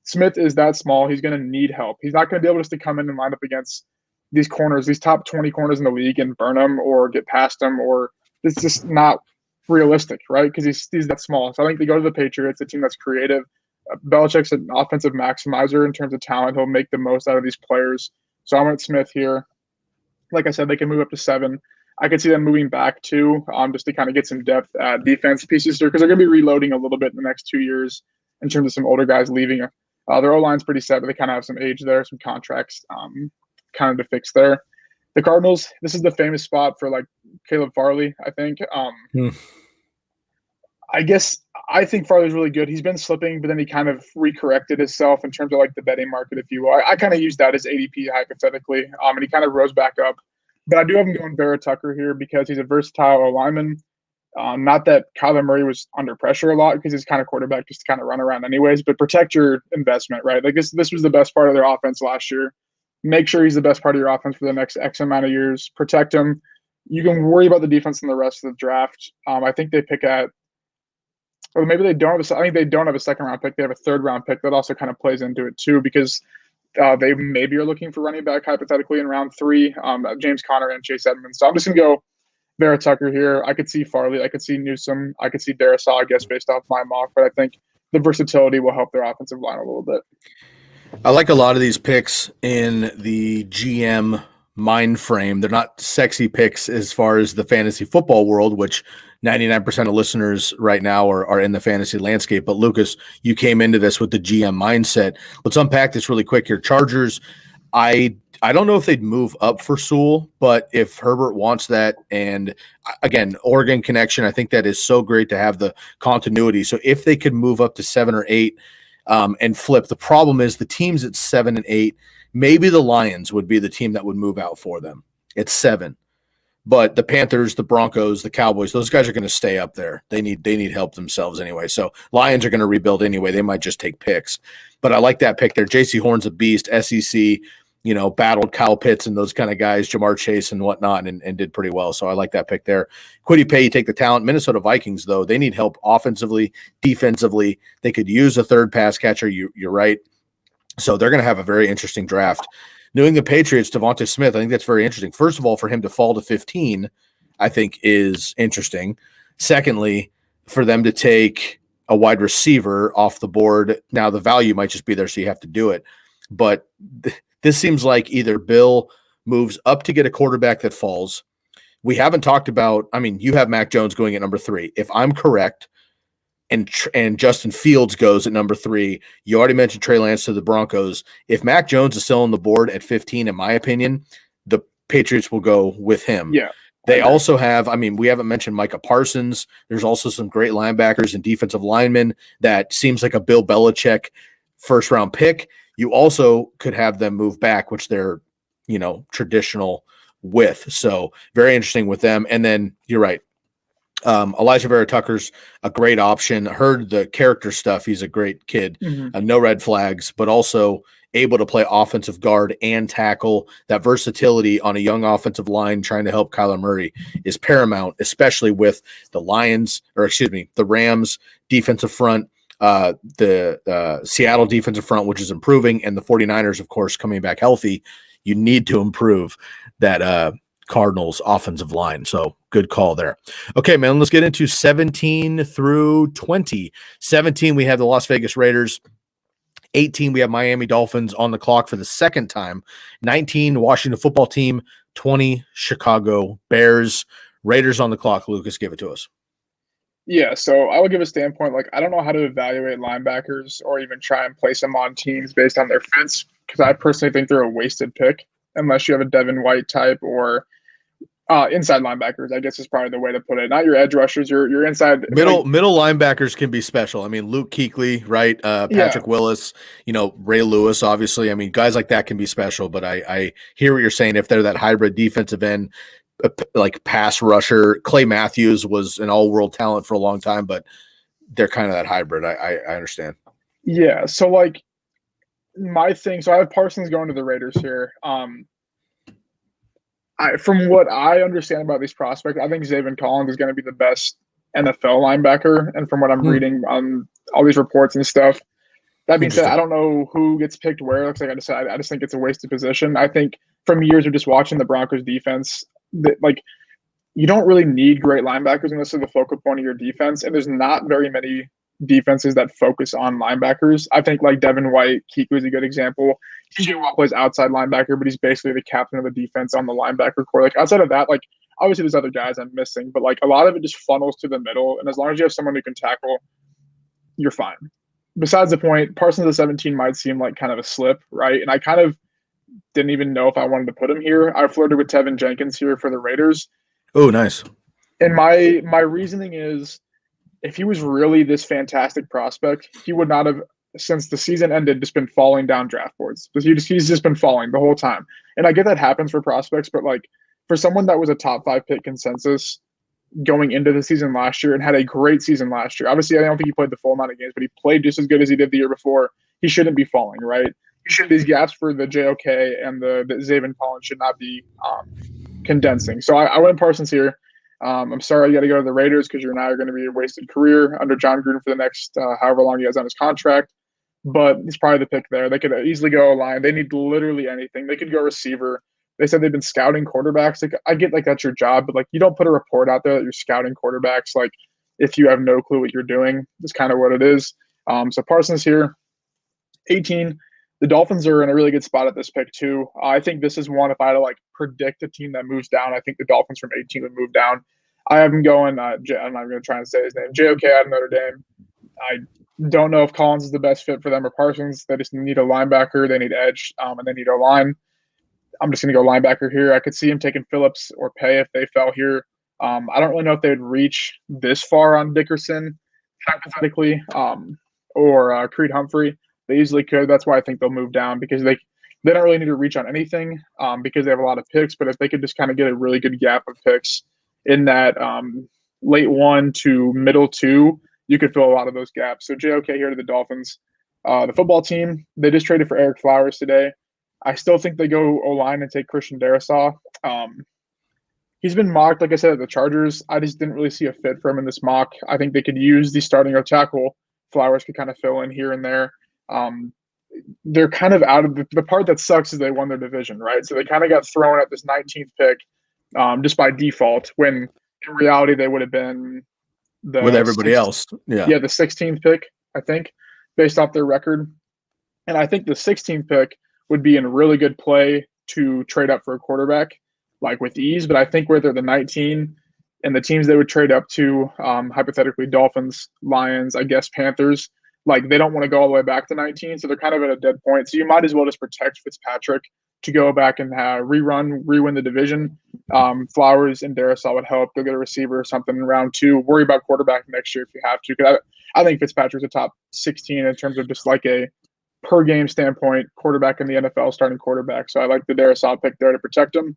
B: Smith is that small. He's going to need help. He's not going to be able just to come in and line up against these corners, these top 20 corners in the league and burn them or get past them, or it's just not realistic, right? Because he's that small. So I think they go to the Patriots, a team that's creative. Belichick's an offensive maximizer in terms of talent. He'll make the most out of these players. So I went Smith here. Like I said, they can move up to 7. I could see them moving back too, just to kind of get some depth at defense pieces because they're going to be reloading a little bit in the next 2 years in terms of some older guys leaving. Their O-line's pretty set, but they kind of have some age there, some contracts kind of to fix there. The Cardinals, this is the famous spot for like Caleb Farley, I think. I think Farley's really good. He's been slipping, but then he kind of recorrected himself in terms of like the betting market, if you will. I kind of used that as ADP hypothetically, and he kind of rose back up. But I do have him going Vera Tucker here because he's a versatile O-lineman. Not that Kyler Murray was under pressure a lot because he's kind of quarterback just to kind of run around anyways, but protect your investment, right? Like this was the best part of their offense last year. Make sure he's the best part of your offense for the next X amount of years. Protect him. You can worry about the defense in the rest of the draft. I think they pick at or maybe they don't have I think they don't have a second round pick. They have a third round pick that also kind of plays into it too, because they maybe are looking for running back hypothetically in round 3, James Conner and Chase Edmonds. So I'm just gonna go Vera Tucker here. I could see Farley, I could see Newsome, I could see Darisaw, I guess, based off my mock, but I think the versatility will help their offensive line a little bit.
A: I like a lot of these picks in the GM mind frame. They're not sexy picks as far as the fantasy football world, which 99% of listeners right now are in the fantasy landscape. But Lucas, you came into this with the GM mindset. Let's unpack this really quick here. Chargers, I don't know if they'd move up for Sewell, but if Herbert wants that, and again, Oregon connection, I think that is so great to have the continuity. So if they could move up to 7 or 8 and flip, the problem is the teams at 7 and 8, maybe the Lions would be the team that would move out for them. It's 7. But the Panthers, the Broncos, the Cowboys, those guys are going to stay up there. They need help themselves anyway. So Lions are going to rebuild anyway. They might just take picks. But I like that pick there. J.C. Horn's a beast, SEC, battled Kyle Pitts and those kind of guys, Jamar Chase and whatnot, and did pretty well. So I like that pick there. Kwity Paye, you take the talent. Minnesota Vikings, though, they need help offensively, defensively. They could use a third pass catcher. You're right. So they're going to have a very interesting draft. New England Patriots, Devontae Smith, I think that's very interesting. First of all, for him to fall to 15, I think is interesting. Secondly, for them to take a wide receiver off the board. Now, the value might just be there, so you have to do it. But this seems like either Bill moves up to get a quarterback that falls. We haven't talked about, you have Mac Jones going at number 3. If I'm correct, and Justin Fields goes at number 3. You already mentioned Trey Lance to the Broncos. If Mac Jones is still on the board at 15, in my opinion, the Patriots will go with him.
B: Yeah.
A: They also have, we haven't mentioned Micah Parsons. There's also some great linebackers and defensive linemen that seems like a Bill Belichick first-round pick. You also could have them move back, which they're, traditional with. So very interesting with them. And then you're right. Elijah Vera Tucker's a great option. Heard the character stuff. He's a great kid.
B: Mm-hmm.
A: No red flags, but also able to play offensive guard and tackle. That versatility on a young offensive line trying to help Kyler Murray is paramount, especially with the the Rams defensive front, the Seattle defensive front, which is improving, and the 49ers, of course, coming back healthy. You need to improve that Cardinals offensive line. So good call there. Okay, man, let's get into 17 through 20. 17, we have the Las Vegas Raiders. 18, we have Miami Dolphins on the clock for the second time. 19, Washington football team. 20, Chicago Bears. Raiders on the clock. Lucas, give it to us.
B: Yeah, so I would give a standpoint, I don't know how to evaluate linebackers or even try and place them on teams based on their fits, because I personally think they're a wasted pick unless you have a Devin White type or inside linebackers, I guess is probably the way to put it. Not your edge rushers, your inside.
A: Middle linebackers can be special. Luke Kuechly, right? Patrick Willis, Ray Lewis, obviously. Guys like that can be special, but I hear what you're saying. If they're that hybrid defensive end, like pass rusher, Clay Matthews was an all-world talent for a long time, but they're kind of that hybrid. I understand.
B: Yeah, so my thing, so I have Parsons going to the Raiders here. From what I understand about these prospects, I think Zaven Collins is going to be the best NFL linebacker. And from what I'm reading on all these reports and stuff, that being said, I don't know who gets picked where. Like I just said, I just think it's a wasted position. I think from years of just watching the Broncos defense, that you don't really need great linebackers unless they're the focal point of your defense. And there's not very many defenses that focus on linebackers. I think Devin White, Kuechly is a good example. TJ Watt plays outside linebacker, but he's basically the captain of the defense on the linebacker core. Outside of that, obviously there's other guys I'm missing, but a lot of it just funnels to the middle. And as long as you have someone who can tackle, you're fine. Besides the point, Parsons at 17 might seem like kind of a slip, right? And I kind of didn't even know if I wanted to put him here. I flirted with Tevin Jenkins here for the Raiders.
A: Oh, nice.
B: And my reasoning is, if he was really this fantastic prospect, he would not have, since the season ended, just been falling down draft boards. He's just been falling the whole time. And I get that happens for prospects, but for someone that was a top 5 pick consensus going into the season last year and had a great season last year. Obviously, I don't think he played the full amount of games, but he played just as good as he did the year before. He shouldn't be falling, right? These gaps for the JOK and the Zaven Collins should not be condensing. So I went Parsons here. I'm sorry you got to go to the Raiders because you're now going to be a wasted career under John Gruden for the next however long he has on his contract. But he's probably the pick there. They could easily go line. They need literally anything. They could go receiver. They said they've been scouting quarterbacks. Like, I get like that's your job, but like you don't put a report out there that you're scouting quarterbacks. Like if you have no clue what you're doing, that's kind of what it is. So Parsons here, 18. The Dolphins are in a really good spot at this pick too. I think this is one, if I had to like predict a team that moves down, I think the Dolphins from 18 would move down. I have him going. I'm not going to try and say his name. JOK out of Notre Dame. I don't know if Collins is the best fit for them or Parsons. They just need a linebacker. They need edge, and they need a line. I'm just going to go linebacker here. I could see him taking Phillips or Pay if they fell here. I don't really know if they would reach this far on Dickerson, hypothetically, or Creed Humphrey. They easily could. That's why I think they'll move down because they don't really need to reach on anything because they have a lot of picks. But if they could just kind of get a really good gap of picks in that late 1 to middle 2, you could fill a lot of those gaps. So JOK here to the Dolphins. The football team, they just traded for Eric Flowers today. I still think they go O-line and take Christian Darrisaw. He's been mocked, like I said, at the Chargers. I just didn't really see a fit for him in this mock. I think they could use the starting of tackle. Flowers could kind of fill in here and there. They're kind of out of the part that sucks is they won their division, right? So they kind of got thrown at this 19th pick just by default when in reality they would have been
A: with everybody else.
B: The 16th pick, I think, based off their record. And I think the 16th pick would be in really good play to trade up for a quarterback, like with ease. But I think where they're the 19 and the teams they would trade up to, hypothetically Dolphins, Lions, I guess Panthers, like they don't want to go all the way back to 19. So they're kind of at a dead point. So you might as well just protect Fitzpatrick to go back and rewin the division. Flowers and Darrisaw would help. Go get a receiver or something in round 2. Worry about quarterback next year if you have to. Because I think Fitzpatrick's a top 16 in terms of just like a per game standpoint, quarterback in the NFL, starting quarterback. So I like the Darrisaw pick there to protect him.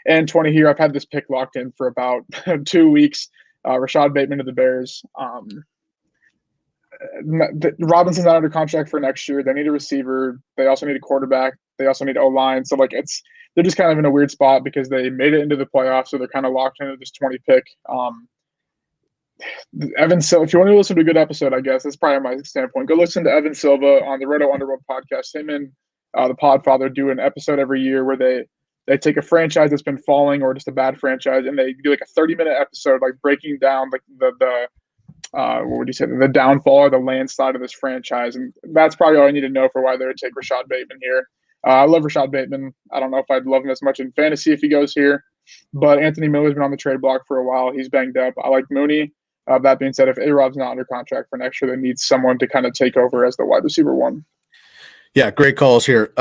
B: And 20 here, I've had this pick locked in for about 2 weeks. Rashad Bateman to the Bears. Robinson's not under contract for next year. They need a receiver. They also need a quarterback. They also need O-line. So like they're just kind of in a weird spot because they made it into the playoffs, so they're kind of locked into this 20 pick. Evan Silva, if you want to listen to a good episode, I guess that's probably my standpoint. Go listen to Evan Silva on the Roto Underworld podcast. Him and the Podfather do an episode every year where they take a franchise that's been falling or just a bad franchise, and they do like a 30-minute episode, like breaking down like the what would you say, the downfall or the landslide of this franchise. And that's probably all I need to know for why they would take Rashad Bateman here. I love Rashad Bateman. I don't know if I'd love him as much in fantasy if he goes here, but Anthony Miller's been on the trade block for a while. He's banged up. I like Mooney. That being said, if A-Rob's not under contract for next year, they need someone to kind of take over as the wide receiver 1.
A: Yeah, great calls here.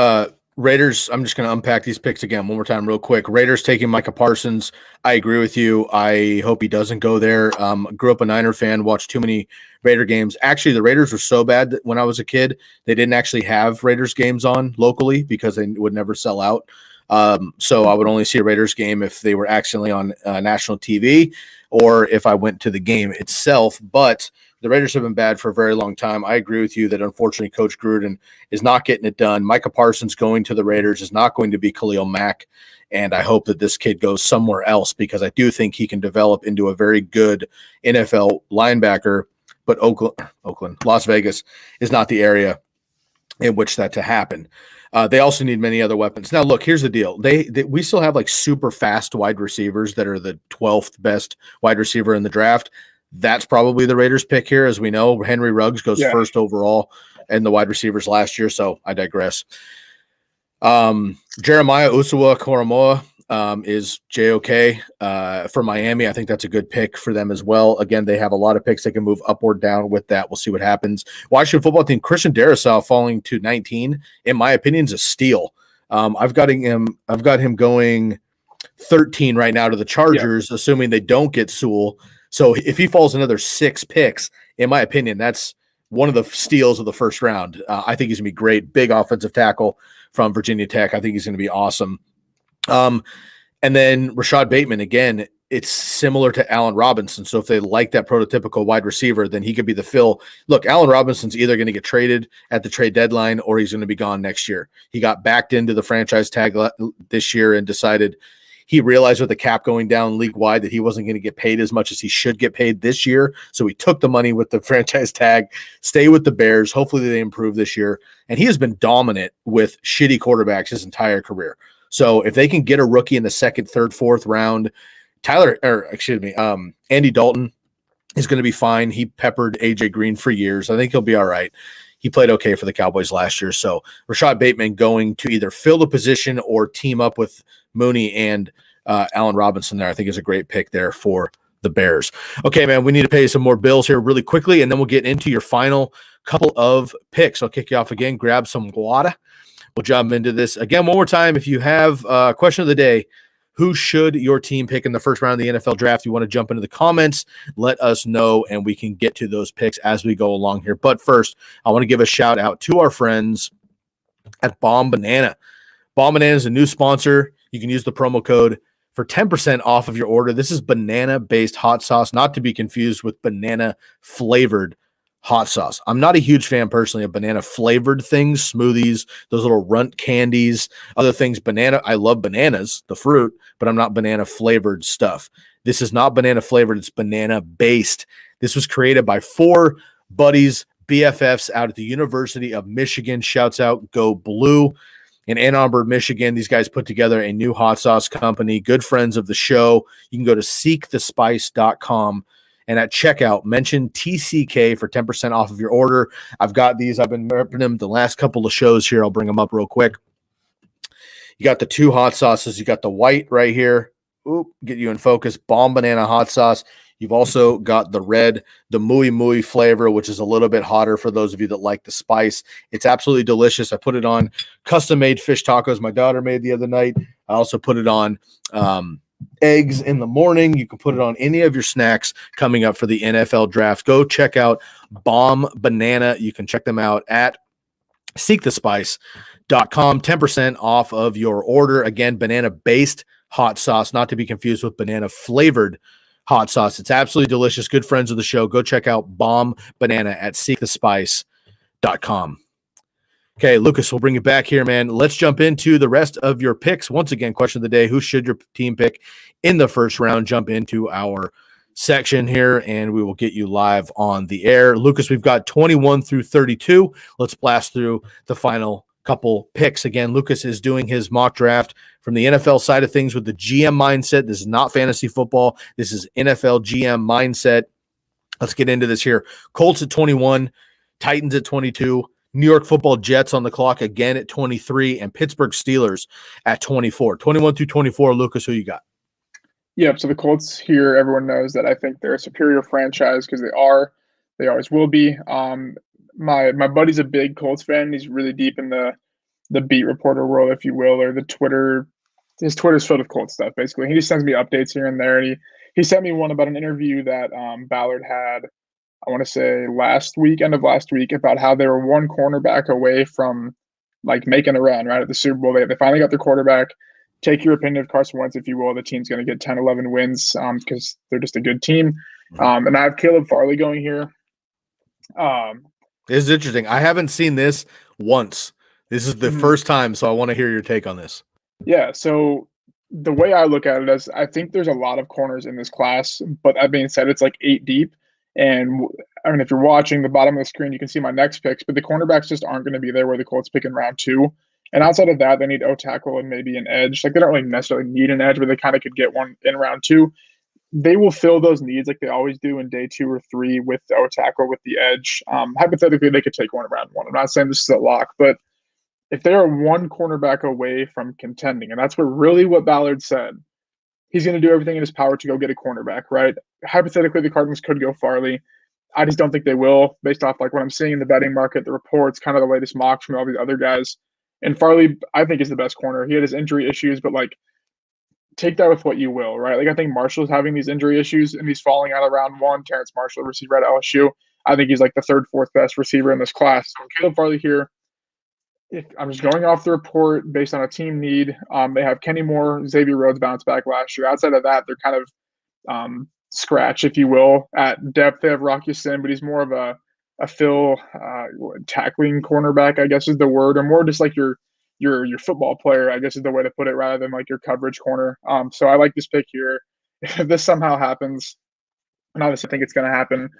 A: Raiders, I'm just going to unpack these picks again one more time real quick. Raiders taking Micah Parsons. I agree with you. I hope he doesn't go there. Grew up a Niner fan, watched too many Raider games. Actually, the Raiders were so bad that when I was a kid, they didn't actually have Raiders games on locally because they would never sell out. So I would only see a Raiders game if they were accidentally on national TV or if I went to the game itself. But the Raiders have been bad for a very long time. I agree with you that unfortunately Coach Gruden is not getting it done. Micah Parsons going to the Raiders is not going to be Khalil Mack, and I hope that this kid goes somewhere else because I do think he can develop into a very good NFL linebacker, but Las Vegas is not the area in which that to happen. They also need many other weapons. Now, look, here's the deal. We still have like super fast wide receivers that are the 12th best wide receiver in the draft. That's probably the Raiders pick here. As we know, Henry Ruggs goes first overall in the wide receivers last year, so I digress. Jeremiah Usuwa-Koromoa is JOK for Miami. I think that's a good pick for them as well. Again, they have a lot of picks. They can move up or down with that. We'll see what happens. Washington football team, Christian Darrisaw falling to 19, in my opinion, is a steal. I've got him going 13 right now to the Chargers, assuming they don't get Sewell. So if he falls another 6 picks, in my opinion, that's one of the steals of the first round. I think he's going to be great. Big offensive tackle from Virginia Tech. I think he's going to be awesome. And then Rashad Bateman, again, it's similar to Allen Robinson. So if they like that prototypical wide receiver, then he could be the fill. Look, Allen Robinson's either going to get traded at the trade deadline or he's going to be gone next year. He got backed into the franchise tag this year and decided he realized with the cap going down league wide that he wasn't going to get paid as much as he should get paid this year. So he took the money with the franchise tag, stay with the Bears. Hopefully they improve this year. And he has been dominant with shitty quarterbacks his entire career. So if they can get a rookie in the second, third, fourth round, Andy Dalton is going to be fine. He peppered AJ Green for years. I think he'll be all right. He played okay for the Cowboys last year. So Rashad Bateman going to either fill the position or team up with Mooney and Allen Robinson there, I think is a great pick there for the Bears. Okay, man, we need to pay some more bills here really quickly, and then we'll get into your final couple of picks. I'll kick you off again. Grab some water. We'll jump into this again one more time. If you have a question of the day, who should your team pick in the first round of the NFL draft? You want to jump into the comments, let us know, and we can get to those picks as we go along here. But first, I want to give a shout out to our friends at Bomb Banana. Bomb Banana is a new sponsor. You can use the promo code for 10% off of your order. This is banana-based hot sauce, not to be confused with banana-flavored hot sauce. I'm not a huge fan personally of banana flavored things, smoothies, those little runt candies, other things. I love bananas, the fruit, but I'm not banana flavored stuff. This is not banana flavored. It's banana based. This was created by 4 buddies, BFFs out at the University of Michigan. Shouts out, go Blue. In Ann Arbor, Michigan, these guys put together a new hot sauce company, good friends of the show. You can go to seekthespice.com. And at checkout, mention TCK for 10% off of your order. I've got these. I've been repping them the last couple of shows here. I'll bring them up real quick. You got the 2 hot sauces. You got the white right here. Oop, get you in focus. Bomb Banana hot sauce. You've also got the red, the Muy Muy flavor, which is a little bit hotter for those of you that like the spice. It's absolutely delicious. I put it on custom-made fish tacos my daughter made the other night. I also put it on eggs in the morning. You can put it on any of your snacks coming up for the NFL draft. Go check out Bomb Banana. You can check them out at seekthespice.com. 10% off of your order. Again, banana-based hot sauce, not to be confused with banana-flavored hot sauce. It's absolutely delicious. Good friends of the show. Go check out Bomb Banana at seekthespice.com. Okay, Lucas, we'll bring you back here, man. Let's jump into the rest of your picks. Once again, question of the day, who should your team pick in the first round? Jump into our section here, and we will get you live on the air. Lucas, we've got 21 through 32. Let's blast through the final couple picks. Again, Lucas is doing his mock draft from the NFL side of things with the GM mindset. This is not fantasy football. This is NFL GM mindset. Let's get into this here. Colts at 21, Titans at 22, New York Football Jets on the clock again at 23, and Pittsburgh Steelers at 24. 21 through 24, Lucas, who you got?
B: Yep, so the Colts here, everyone knows that I think they're a superior franchise because they are. They always will be. My buddy's a big Colts fan. He's really deep in the beat reporter world, if you will, or the Twitter. His Twitter's filled with Colts stuff, basically. He just sends me updates here and there, and he sent me one about an interview that Ballard had, I want to say end of last week, about how they were one cornerback away from like making a run right at the Super Bowl. They finally got their quarterback. Take your opinion of Carson Wentz, if you will. The team's going to get 10, 11 wins because they're just a good team. And I have Caleb Farley going here.
A: This is interesting. I haven't seen this once. This is the first time, so I want to hear your take on this.
B: Yeah, so the way I look at it is I think there's a lot of corners in this class, but that being said, it's like 8 deep. And I mean, if you're watching the bottom of the screen, you can see my next picks, but the cornerbacks just aren't going to be there where the Colts pick in round 2. And outside of that, they need O-tackle and maybe an edge. Like, they don't really necessarily need an edge, but they kind of could get one in round 2. They will fill those needs like they always do in day 2 or 3 with the O-tackle, with the edge. Hypothetically, they could take one in round 1. I'm not saying this is a lock, but if they are one cornerback away from contending, and that's what Ballard said, he's going to do everything in his power to go get a cornerback, right? Hypothetically, the Cardinals could go Farley. I just don't think they will, based off like what I'm seeing in the betting market, the reports, kind of the latest mocks from all these other guys. And Farley, I think, is the best corner. He had his injury issues, but like, take that with what you will, right? Like, I think Marshall's having these injury issues and he's falling out of round 1. Terrence Marshall, receiver at LSU. I think he's like the 3rd, 4th best receiver in this class. So Caleb Farley here. If I'm just going off the report based on a team need, they have Kenny Moore, Xavier Rhodes bounced back last year. Outside of that, they're kind of scratch, if you will. At depth, they have Rocky Sin, but he's more of a fill tackling cornerback, I guess is the word, or more just like your your football player, I guess is the way to put it, rather than like your coverage corner. So I like this pick here. If this somehow happens, and obviously I think it's going to happen,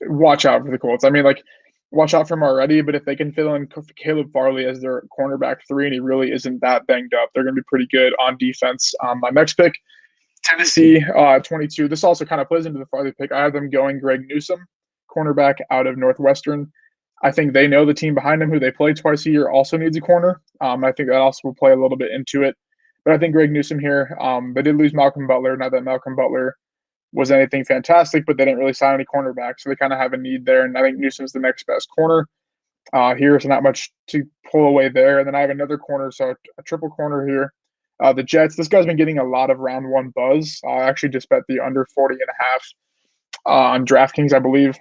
B: watch out for the Colts. I mean, like, watch out for him already, but if they can fill in Caleb Farley as their cornerback 3 and he really isn't that banged up, they're going to be pretty good on defense. My next pick, Tennessee, 22. This also kind of plays into the Farley pick. I have them going Greg Newsome, cornerback out of Northwestern. I think they know the team behind them, who they play twice a year, also needs a corner. I think that also will play a little bit into it. But I think Greg Newsome here, they did lose Malcolm Butler. Not that Malcolm Butler was anything fantastic, but they didn't really sign any cornerbacks, so they kind of have a need there. And I think Newsome's the next best corner here, so not much to pull away there. And then I have another corner, so a triple corner here. The Jets, this guy's been getting a lot of round one buzz. I actually just bet the under 40.5 on DraftKings, I believe.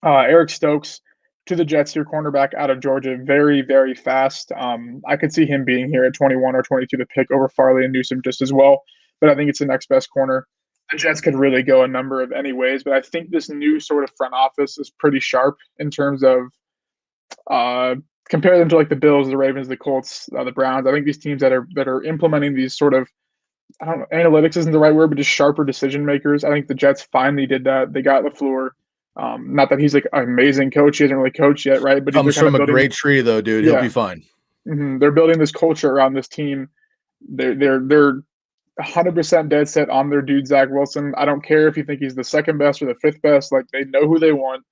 B: Eric Stokes to the Jets here, cornerback out of Georgia, very, very fast. I could see him being here at 21 or 22 to pick over Farley and Newsome just as well, but I think it's the next best corner. The Jets could really go a number of any ways, but I think this new sort of front office is pretty sharp in terms of compare them to like the Bills, the Ravens, the Colts, the Browns. I think these teams that are implementing these sort of, I don't know, analytics isn't the right word, but just sharper decision makers. I think the Jets finally did that. They got LaFleur. Not that he's like an amazing coach. He hasn't really coached yet, right? But
A: comes from a great tree, though, dude. He'll be fine.
B: They're building this culture around this team. They're 100% dead set on their dude, Zach Wilson. I don't care if you think he's the second best or the fifth best. Like, they know who they want.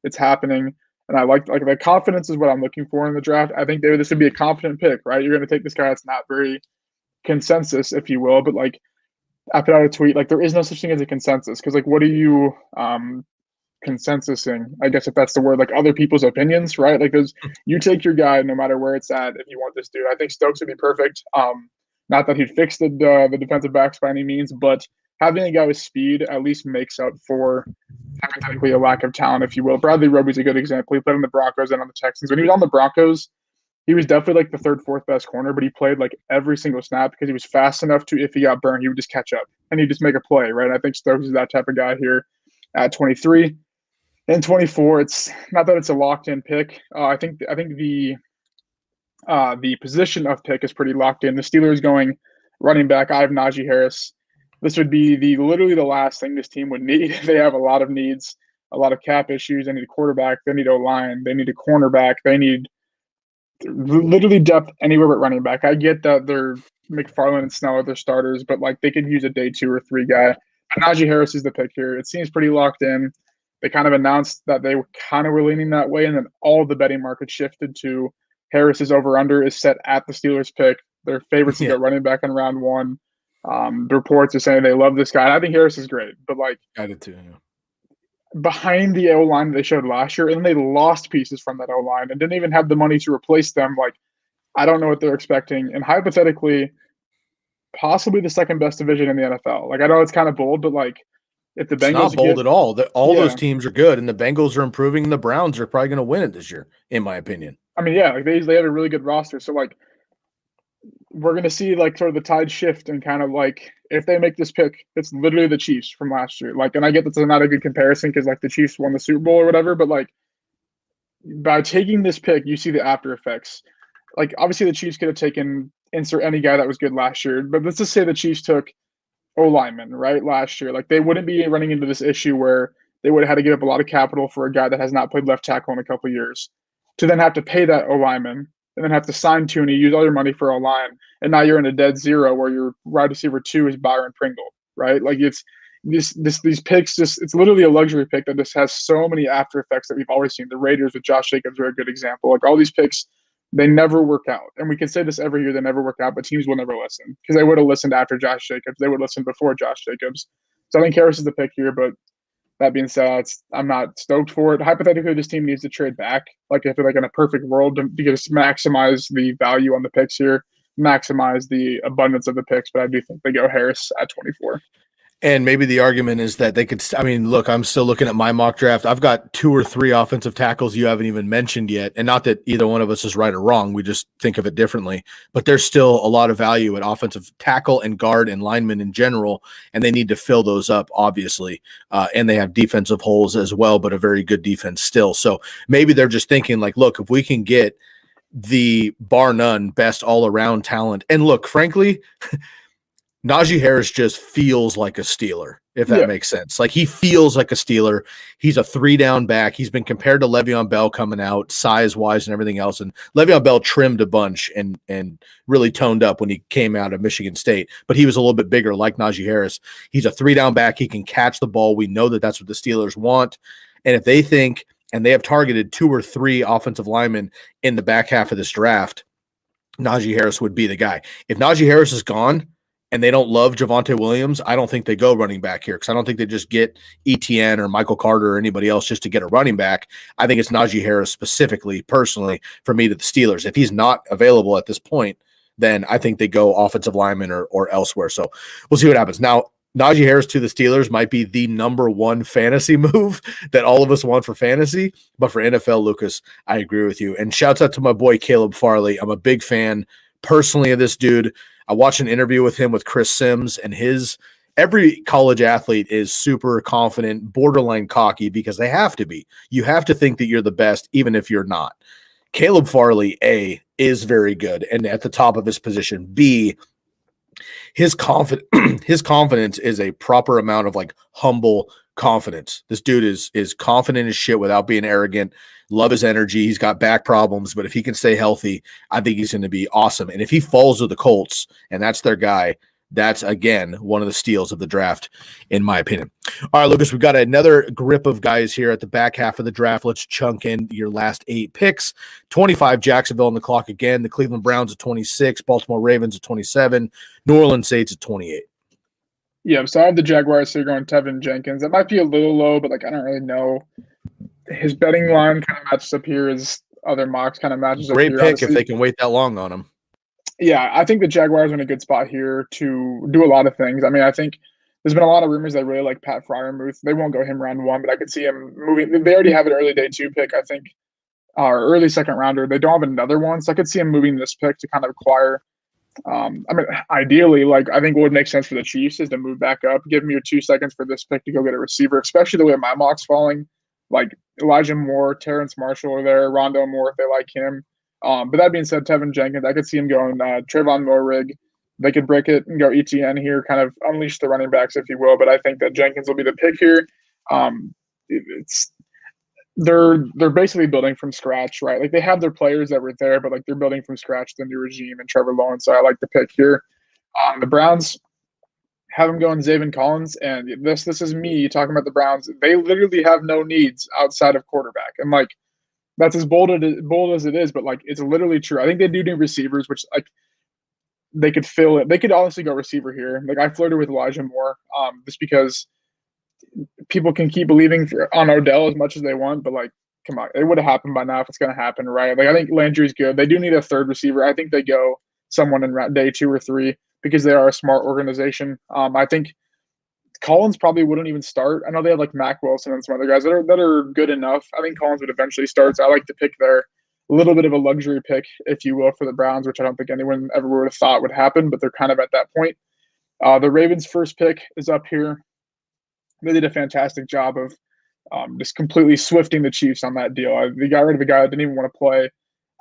B: It's happening. And I like the confidence is what I'm looking for in the draft. I think this would be a confident pick, right? You're going to take this guy that's not very consensus, if you will. But, like, I put out a tweet, like, there is no such thing as a consensus. Because, like, what are you consensusing? I guess if that's the word, like other people's opinions, right? Like, you take your guy no matter where it's at if you want this dude. I think Stokes would be perfect. Not that he'd fix the defensive backs by any means, but having a guy with speed at least makes up for hypothetically a lack of talent, if you will. Bradley Roby's a good example. He played on the Broncos and on the Texans. When he was on the Broncos, he was definitely like the third, fourth best corner, but he played like every single snap because he was fast enough to, if he got burned, he would just catch up and he'd just make a play, right? I think Stokes is that type of guy here at 23. And 24, it's not that it's a locked-in pick. I think the position of pick is pretty locked in. The Steelers going running back. I have Najee Harris. This would be literally the last thing this team would need. They have a lot of needs, a lot of cap issues. They need a quarterback. They need O-line. They need a cornerback. They need literally depth anywhere but running back. I get that they're McFarland and Snell are their starters, but like they could use a day 2 or 3 guy. But Najee Harris is the pick here. It seems pretty locked in. They kind of announced that they were leaning that way, and then all the betting market shifted to Harris's over-under is set at the Steelers pick. They're favorites to go running back in round 1. The reports are saying they love this guy. And I think Harris is great, but like
A: I did too. Yeah.
B: Behind the O-line they showed last year, and they lost pieces from that O-line and didn't even have the money to replace them. Like, I don't know what they're expecting. And hypothetically, possibly the second best division in the NFL. Like, I know it's kind of bold, but like, if the Bengals,
A: it's not bold at all. All those teams are good, and the Bengals are improving, and the Browns are probably going to win it this year, in my opinion.
B: I mean, yeah, like they have a really good roster. So like, we're going to see like sort of the tide shift, and kind of like if they make this pick, it's literally the Chiefs from last year. Like, and I get that's not a good comparison because like the Chiefs won the Super Bowl or whatever, but like by taking this pick, you see the after effects. Like, obviously the Chiefs could have insert any guy that was good last year, but let's just say the Chiefs took O-lineman, right, last year. Like, they wouldn't be running into this issue where they would have had to give up a lot of capital for a guy that has not played left tackle in a couple of years to then have to pay that O-lineman and then have to sign Tooney, use all your money for O-line, and now you're in a dead zero where your wide receiver 2 is Byron Pringle, right? Like, it's these picks it's literally a luxury pick that just has so many after effects that we've always seen. The Raiders with Josh Jacobs are a good example. Like, all these picks, they never work out. And we can say this every year, they never work out, but teams will never listen because they would have listened after Josh Jacobs. They would listen before Josh Jacobs. So I think Harris is the pick here, but that being said, I'm not stoked for it. Hypothetically, this team needs to trade back. Like, if they're like in a perfect world, to just maximize the value on the picks here, maximize the abundance of the picks. But I do think they go Harris at 24.
A: And maybe the argument is that they could – I mean, look, I'm still looking at my mock draft. I've got 2 or 3 offensive tackles you haven't even mentioned yet. And not that either one of us is right or wrong. We just think of it differently. But there's still a lot of value at offensive tackle and guard and linemen in general, and they need to fill those up, obviously. And they have defensive holes as well, but a very good defense still. So maybe they're just thinking, like, look, if we can get the bar none best all around talent. And look, frankly, Najee Harris just feels like a Steeler, if that makes sense. Like, he feels like a Steeler. He's a 3-down back. He's been compared to Le'Veon Bell coming out size-wise and everything else. And Le'Veon Bell trimmed a bunch and really toned up when he came out of Michigan State. But he was a little bit bigger, like Najee Harris. He's a 3-down back. He can catch the ball. We know that that's what the Steelers want. And if they think, and they have targeted 2 or 3 offensive linemen in the back half of this draft, Najee Harris would be the guy. If Najee Harris is gone, and they don't love Javonte Williams, I don't think they go running back here, because I don't think they just get ETN or Michael Carter or anybody else just to get a running back. I think it's Najee Harris specifically, personally, for me, to the Steelers. If he's not available at this point, then I think they go offensive lineman or elsewhere. So we'll see what happens. Now, Najee Harris to the Steelers might be the number one fantasy move that all of us want for fantasy, but for NFL, Lucas, I agree with you. And shouts out to my boy Caleb Farley. I'm a big fan personally of this dude. I watched an interview with him with Chris Sims, and every college athlete is super confident, borderline cocky, because they have to be. You have to think that you're the best, even if you're not. Caleb Farley, A, is very good and at the top of his position. B, his confidence is a proper amount of like humble confidence. This dude is confident as shit without being arrogant. Love his energy. He's got back problems, but if he can stay healthy, I think he's going to be awesome. And if he falls to the Colts and that's their guy, that's, again, one of the steals of the draft, in my opinion. All right, Lucas, we've got another grip of guys here at the back half of the draft. Let's chunk in your last 8 picks. 25, Jacksonville on the clock again. The Cleveland Browns at 26, Baltimore Ravens at 27, New Orleans Saints at 28.
B: Yeah, so I have the Jaguars here going Tevin Jenkins. That might be a little low, but like I don't really know. His betting line kind of matches up here. His other mocks kind of matches up here.
A: Great pick if they can wait that long on him.
B: Yeah, I think the Jaguars are in a good spot here to do a lot of things. I mean, I think there's been a lot of rumors they really like Pat Freiermuth. They won't go him round 1, but I could see him moving. They already have an early day 2 pick, I think, or early second rounder. They don't have another one, so I could see him moving this pick to kind of acquire. I mean, ideally, like I think what would make sense for the Chiefs is to move back up, give them your 2 seconds for this pick to go get a receiver, especially the way my mock's falling. Like Elijah Moore, Terrence Marshall are there, Rondale Moore if they like him. But that being said, Tevin Jenkins, I could see him going Trayvon Moehrig. They could break it and go ETN here, kind of unleash the running backs, if you will. But I think that Jenkins will be the pick here. They're basically building from scratch, right? Like they have their players that were there, but like they're building from scratch the new regime and Trevor Lawrence. So I like the pick here. The Browns have them going Zaven Collins, and this is me talking about the Browns. They literally have no needs outside of quarterback, and like that's as bold as it is, but like it's literally true. I think they do need receivers, which like they could fill it. They could honestly go receiver here. Like I flirted with Elijah Moore, just because people can keep believing on Odell as much as they want, but like, come on, it would have happened by now if it's going to happen, right? Like I think Landry's good. They do need a third receiver. I think they go someone in day 2 or 3 because they are a smart organization. I think Collins probably wouldn't even start. I know they have like Mac Wilson and some other guys that are good enough. I think Collins would eventually start. So I like the pick there. A little bit of a luxury pick, if you will, for the Browns, which I don't think anyone ever would have thought would happen, but they're kind of at that point. The Ravens' first pick is up here. They did a fantastic job of just completely swifting the Chiefs on that deal. They got rid of a guy that didn't even want to play,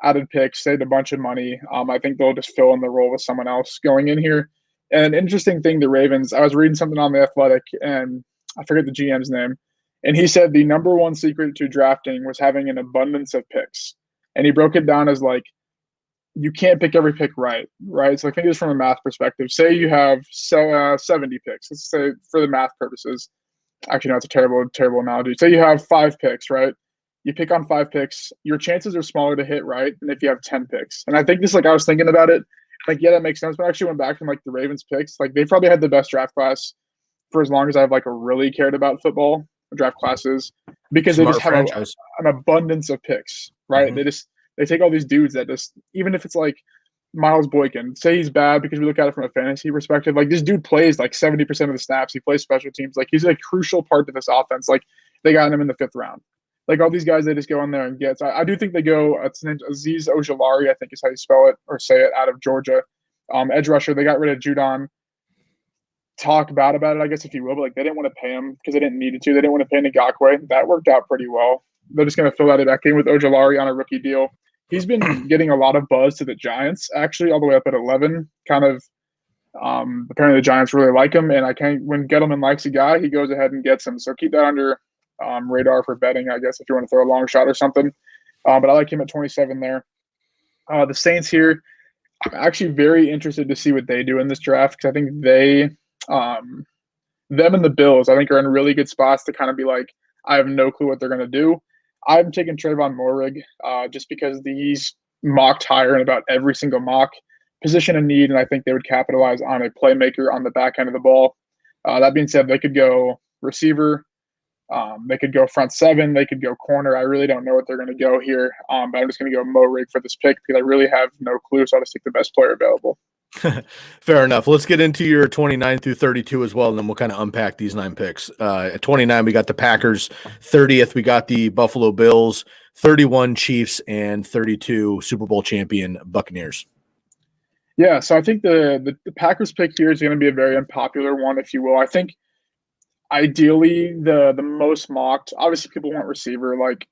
B: added picks, saved a bunch of money. I think they'll just fill in the role with someone else going in here. And an interesting thing, the Ravens, I was reading something on The Athletic, and I forget the GM's name, and he said the number one secret to drafting was having an abundance of picks. And he broke it down as like, you can't pick every pick right? So I think it's from a math perspective. Say you have 70 picks. Let's say for the math purposes. Actually, no, it's a terrible analogy. Say you have 5 picks, right? You pick on 5 picks. Your chances are smaller to hit right than if you have 10 picks. And I think this, like, I was thinking about it. Like, yeah, that makes sense. But I actually went back from, like, the Ravens picks. Like, they probably had the best draft class for as long as I've, like, really cared about football, draft classes, because they just have an abundance of picks, right? Mm-hmm. They take all these dudes that just, even if it's, like, Miles Boykin, say he's bad because we look at it from a fantasy perspective. Like this dude plays like 70% of the snaps. He plays special teams. Like he's a crucial part to this offense. Like they got him in the 5th round. Like all these guys, they just go in there and get. So I do think they go Azeez Ojulari, I think is how you spell it or say it, out of Georgia. Edge rusher. They got rid of Judon. Talk bad about it, I guess, if you will, but like they didn't want to pay him because they didn't need to. They didn't want to pay Ngakwe. That worked out pretty well. They're just going to fill that back in with Ojulari on a rookie deal. he's been getting a lot of buzz to the Giants, actually, all the way up at 11. Kind of apparently the Giants really like him, and when Gettleman likes a guy, he goes ahead and gets him. So keep that under radar for betting, I guess, if you want to throw a long shot or something. But I like him at 27 there. The Saints here, I'm actually very interested to see what they do in this draft because I think them and the Bills, I think, are in really good spots to kind of be like, I have no clue what they're going to do. I'm taking Trayvon Moehrig just because he's mocked higher in about every single mock position in need, and I think they would capitalize on a playmaker on the back end of the ball. That being said, they could go receiver. They could go front seven. They could go corner. I really don't know what they're going to go here, but I'm just going to go Moehrig for this pick because I really have no clue, so I'll just take the best player available.
A: Fair enough. Let's get into your 29 through 32 as well, and then we'll kind of unpack these 9 picks. At 29, we got the Packers. 30th, we got the Buffalo Bills. 31, Chiefs, and 32, Super Bowl champion Buccaneers.
B: Yeah, so I think the Packers pick here is going to be a very unpopular one, if you will. I think ideally the most mocked, obviously people want receiver. Like,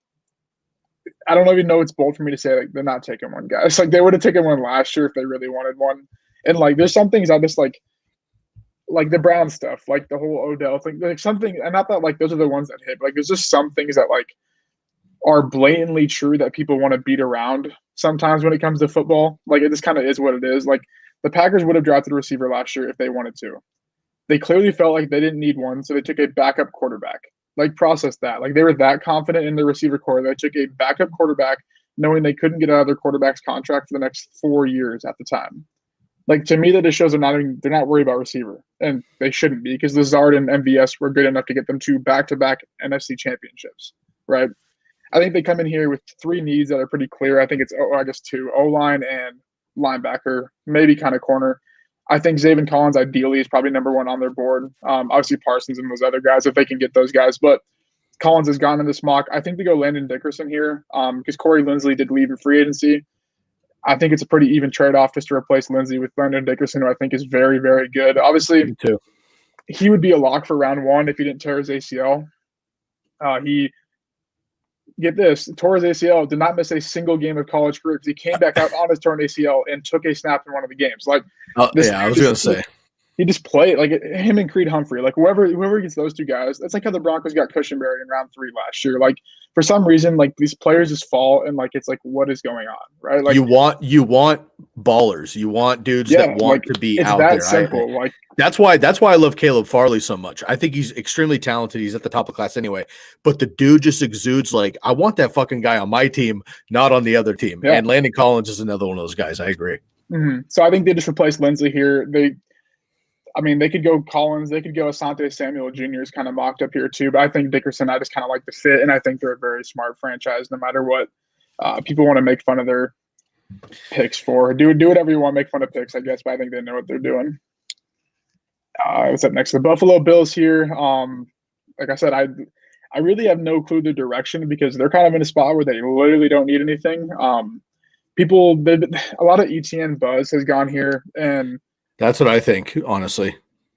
B: I don't even know it's bold for me to say like they're not taking one, guys. Like they would have taken one last year if they really wanted one. And like there's some things I just like the Brown stuff, like the whole Odell thing, like something, and not that like those are the ones that hit, but like there's just some things that like are blatantly true that people want to beat around sometimes when it comes to football. Like it just kind of is what it is. Like the Packers would have drafted a receiver last year if they wanted to. They clearly felt like they didn't need one, so they took a backup quarterback. Like process that. Like they were that confident in the receiver core. They took a backup quarterback knowing they couldn't get out of their quarterback's contract for the next 4 years at the time. Like to me, that just shows they're not worried about receiver, and they shouldn't be because Lazard and MVS were good enough to get them to back-to-back NFC championships, right? I think they come in here with 3 needs that are pretty clear. I think it's, I guess, 2, O-line and linebacker, maybe kind of corner. I think Zaven Collins ideally is probably number 1 on their board. Obviously Parsons and those other guys if they can get those guys, but Collins has gone in this mock. I think they go Landon Dickerson here because Corey Linsley did leave in free agency. I think it's a pretty even trade-off just to replace Lindsey with Landon Dickerson, who I think is very, very good. Obviously, he would be a lock for round 1 if he didn't tear his ACL. He get this, tore his ACL, did not miss a single game of college career because he came back out on his torn ACL and took a snap in one of the games. Like,
A: I was going to say.
B: He just played like him and Creed Humphrey, like whoever gets those 2 guys. That's like how the Broncos got Cushenberry in round 3 last year. Like for some reason, like these players just fall and like it's like what is going on, right? Like
A: you want ballers, you want dudes that want to be out there.
B: It's that simple.
A: That's why I love Caleb Farley so much. I think he's extremely talented. He's at the top of class anyway, but the dude just exudes like I want that fucking guy on my team, not on the other team. Yeah. And Landon Collins is another one of those guys. I agree.
B: Mm-hmm. So I think they just replaced Lindsey here. They could go Collins. They could go Asante Samuel Jr. is kind of mocked up here too. But I think Dickerson, I just kind of like the fit. And I think they're a very smart franchise no matter what people want to make fun of their picks for. Do whatever you want to make fun of picks, I guess. But I think they know what they're doing. What's up next? The Buffalo Bills here. Like I said, I really have no clue the direction because they're kind of in a spot where they literally don't need anything. A lot of ETN buzz has gone here. And
A: that's what I think, honestly.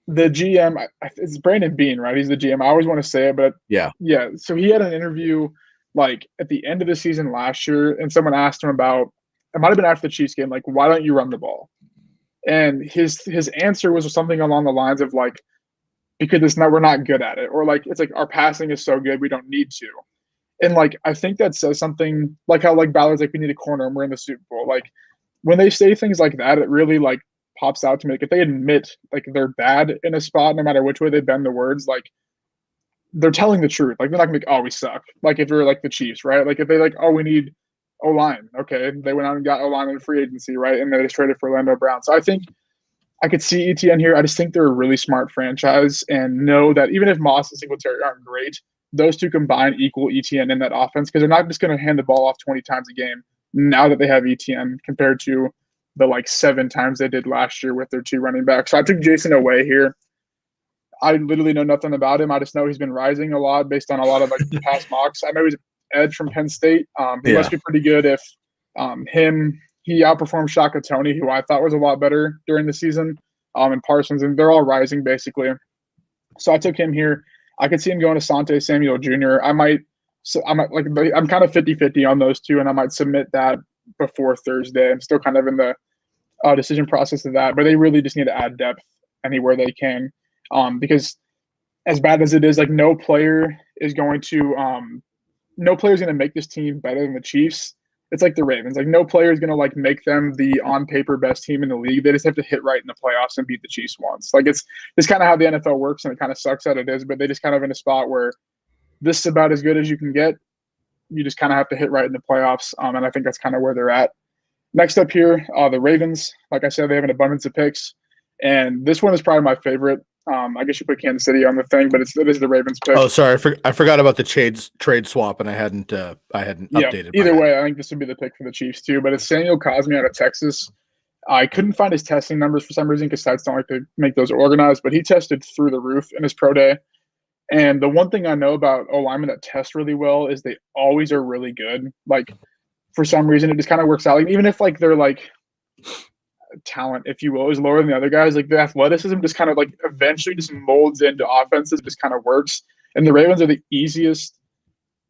B: The GM, it's Brandon Beane, right? He's the GM. I always want to say it, but yeah. So he had an interview like at the end of the season last year, and someone asked him about, it might have been after the Chiefs game, like, why don't you run the ball? And his answer was something along the lines of like, because we're not good at it, or like it's like our passing is so good we don't need to. And like I think that says something like how like Ballard's like we need a corner and we're in the Super Bowl. Like when they say things like that, it really like pops out to me. Like if they admit like they're bad in a spot, no matter which way they bend the words, like they're telling the truth. Like they're not gonna be like, oh, we suck. Like if they're like the Chiefs, right? Like if they like, oh, we need O-line. Okay. They went out and got O-line in free agency, right? And they just traded for Orlando Brown. So I think I could see ETN here. I just think they're a really smart franchise and know that even if Moss and Singletary aren't great, those 2 combined equal ETN in that offense because they're not just going to hand the ball off 20 times a game now that they have ETN compared to the like 7 times they did last year with their 2 running backs. So I took Jason away here. I literally know nothing about him. I just know he's been rising a lot based on a lot of like past mocks. I know he's Edge from Penn State. He must be pretty good if he outperformed Shaka Toney, who I thought was a lot better during the season, and Parsons, and they're all rising basically. So I took him here. I could see him going to Asante Samuel Jr. I'm kind of 50-50 on those 2, and I might submit that before Thursday. I'm still kind of in the decision process of that, but they really just need to add depth anywhere they can, because as bad as it is, like no player is going to make this team better than the Chiefs. It's like the Ravens. Like no player is going to like make them the on paper best team in the league. They just have to hit right in the playoffs and beat the Chiefs once. Like it's kind of how the NFL works, and it kind of sucks that it is. But they just kind of in a spot where this is about as good as you can get. You just kind of have to hit right in the playoffs, and I think that's kind of where they're at. Next up here, the Ravens. Like I said, they have an abundance of picks, and this one is probably my favorite. I guess you put Kansas City on the thing, but it is the Ravens pick.
A: Oh, sorry, I forgot about the trade swap, and I hadn't updated.
B: Either way, I think this would be the pick for the Chiefs too. But it's Samuel Cosmi out of Texas. I couldn't find his testing numbers for some reason because sites don't like to make those organized, but he tested through the roof in his pro day. And the one thing I know about O-linemen that test really well is they always are really good. Like for some reason, it just kind of works out. Like, even if like they're like talent, if you will, is lower than the other guys, like the athleticism just kind of like eventually just molds into offenses, just kind of works. And the Ravens are the easiest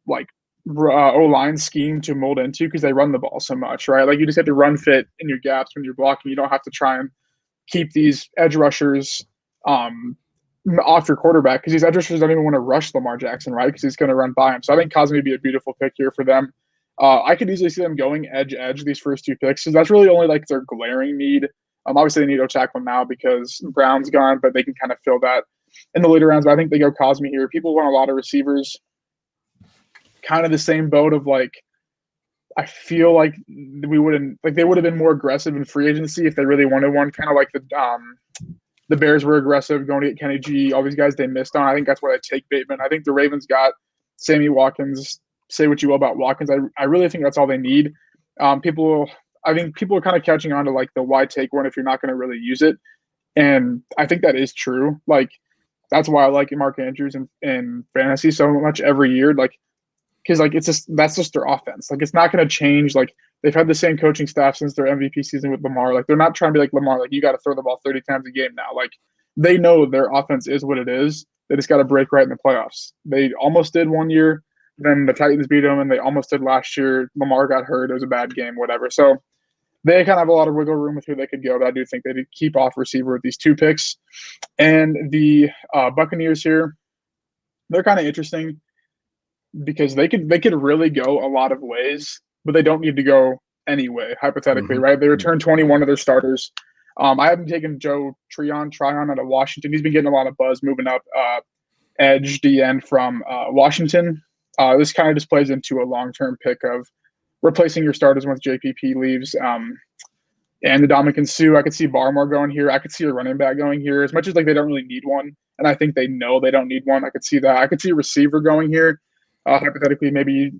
B: like O-line scheme to mold into because they run the ball so much, right? Like you just have to run fit in your gaps when you're blocking. You don't have to try and keep these edge rushers off your quarterback because these edge rushers don't even want to rush Lamar Jackson, right? Because he's going to run by him. So I think Cosmi would be a beautiful pick here for them. I could easily see them going edge these first two picks because that's really only like their glaring need. Obviously, they need O-tackle now because Brown's gone, but they can kind of fill that in the later rounds. But I think they go Cosmi here. People want a lot of receivers. Kind of the same boat of like, I feel like they would have been more aggressive in free agency if they really wanted one. Kind of like the Bears were aggressive going to get Kenny G. All these guys they missed on. I think that's why they take Bateman. I think the Ravens got Sammy Watkins. Say what you will about Watkins. I really think that's all they need. I think people are kind of catching on to like the why take one if you're not going to really use it. And I think that is true. Like that's why I like Mark Andrews in fantasy so much every year. Like, because like that's just their offense. Like it's not going to change. Like they've had the same coaching staff since their MVP season with Lamar. Like they're not trying to be like Lamar. Like you got to throw the ball 30 times a game now. Like they know their offense is what it is. They just got to break right in the playoffs. They almost did one year. Then the Titans beat them, and they almost did last year. Lamar got hurt. It was a bad game, whatever. So they kind of have a lot of wiggle room with who they could go, but I do think they'd keep off receiver with these two picks. And the Buccaneers here, they're kind of interesting because they could really go a lot of ways, but they don't need to go any way, hypothetically, right? They returned 21 of their starters. I haven't taken Joe Tryon out of Washington. He's been getting a lot of buzz moving up edge DN from Washington. This kind of just plays into a long-term pick of replacing your starters once JPP leaves. And the Dominican Sue, I could see Barmore going here. I could see a running back going here. As much as like they don't really need one, and I think they know they don't need one, I could see that. I could see a receiver going here. Hypothetically, maybe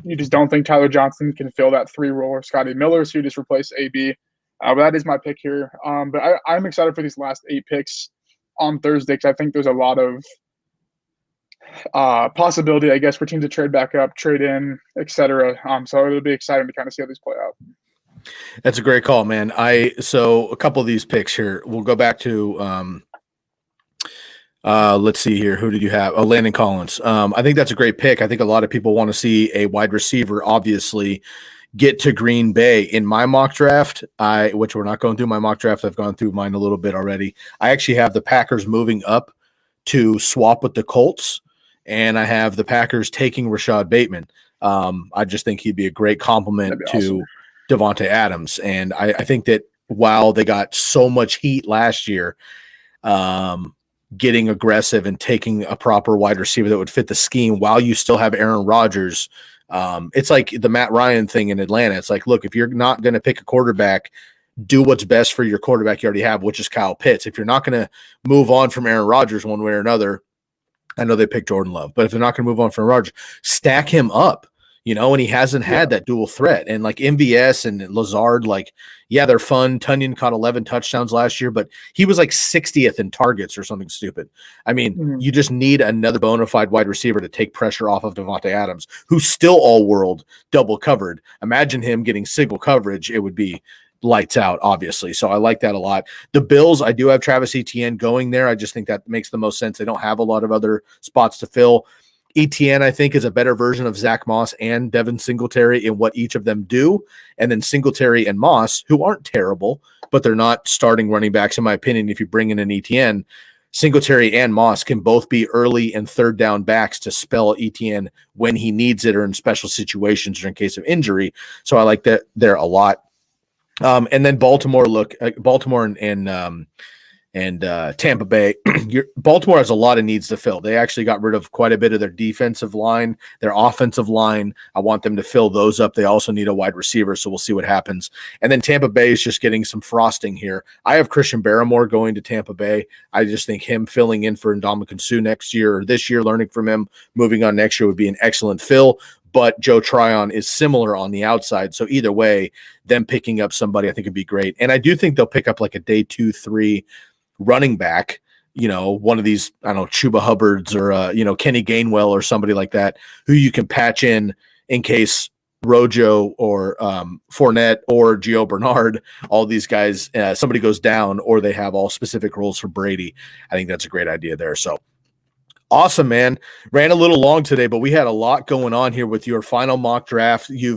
B: you just don't think Tyler Johnson can fill that 3 role or Scotty Miller, so you just replace AB. But that is my pick here. But I'm excited for these last 8 picks on Thursday because I think there's a lot of possibility, I guess, for teams to trade back up, trade in, etc. So it'll be exciting to kind of see how these play out.
A: That's a great call, man. So a couple of these picks here. We'll go back to let's see here. Who did you have? Oh, Landon Collins. I think that's a great pick. I think a lot of people want to see a wide receiver, obviously, get to Green Bay. In my mock draft, which we're not going through my mock draft. I've gone through mine a little bit already. I actually have the Packers moving up to swap with the Colts, and I have the Packers taking Rashad Bateman. I just think he'd be a great complement to Devontae Adams. And I think that while they got so much heat last year, getting aggressive and taking a proper wide receiver that would fit the scheme while you still have Aaron Rodgers, it's like the Matt Ryan thing in Atlanta. It's like, look, if you're not going to pick a quarterback, do what's best for your quarterback you already have, which is Kyle Pitts. If you're not going to move on from Aaron Rodgers one way or another, I know they picked Jordan Love, but if they're not going to move on from Rodgers, stack him up, and he hasn't had that dual threat. And like MVS and Lazard, like, yeah, they're fun. Tunyon caught 11 touchdowns last year, but he was like 60th in targets or something stupid. I mean, you just need another bona fide wide receiver to take pressure off of Devontae Adams, who's still all world double covered. Imagine him getting single coverage. It would be lights out, obviously. So I like that a lot. The Bills, I do have Travis Etienne going there. I just think that makes the most sense. They don't have a lot of other spots to fill. ETN, I think, is a better version of Zach Moss and Devin Singletary in what each of them do. And then Singletary and Moss, who aren't terrible, but they're not starting running backs, in my opinion. If you bring in an ETN, Singletary and Moss can both be early and third down backs to spell ETN when he needs it or in special situations or in case of injury. So I like that there a lot. And then Baltimore and Tampa Bay. Baltimore has a lot of needs to fill. They actually got rid of quite a bit of their defensive line, their offensive line. I want them to fill those up. They also need a wide receiver, so we'll see what happens. And then Tampa Bay is just getting some frosting here. I have Christian Barrymore going to Tampa Bay. I just think him filling in for Ndamukong Suh next year or this year, learning from him, moving on next year would be an excellent fill. But Joe Tryon is similar on the outside. So either way, them picking up somebody I think would be great. And I do think they'll pick up like a day 2-3 running back, one of these, I don't know, Chuba Hubbards or, Kenny Gainwell or somebody like that, who you can patch in case Rojo or Fournette or Gio Bernard, all these guys, somebody goes down or they have all specific roles for Brady. I think that's a great idea there. So awesome, man. Ran a little long today, but we had a lot going on here with your final mock draft. You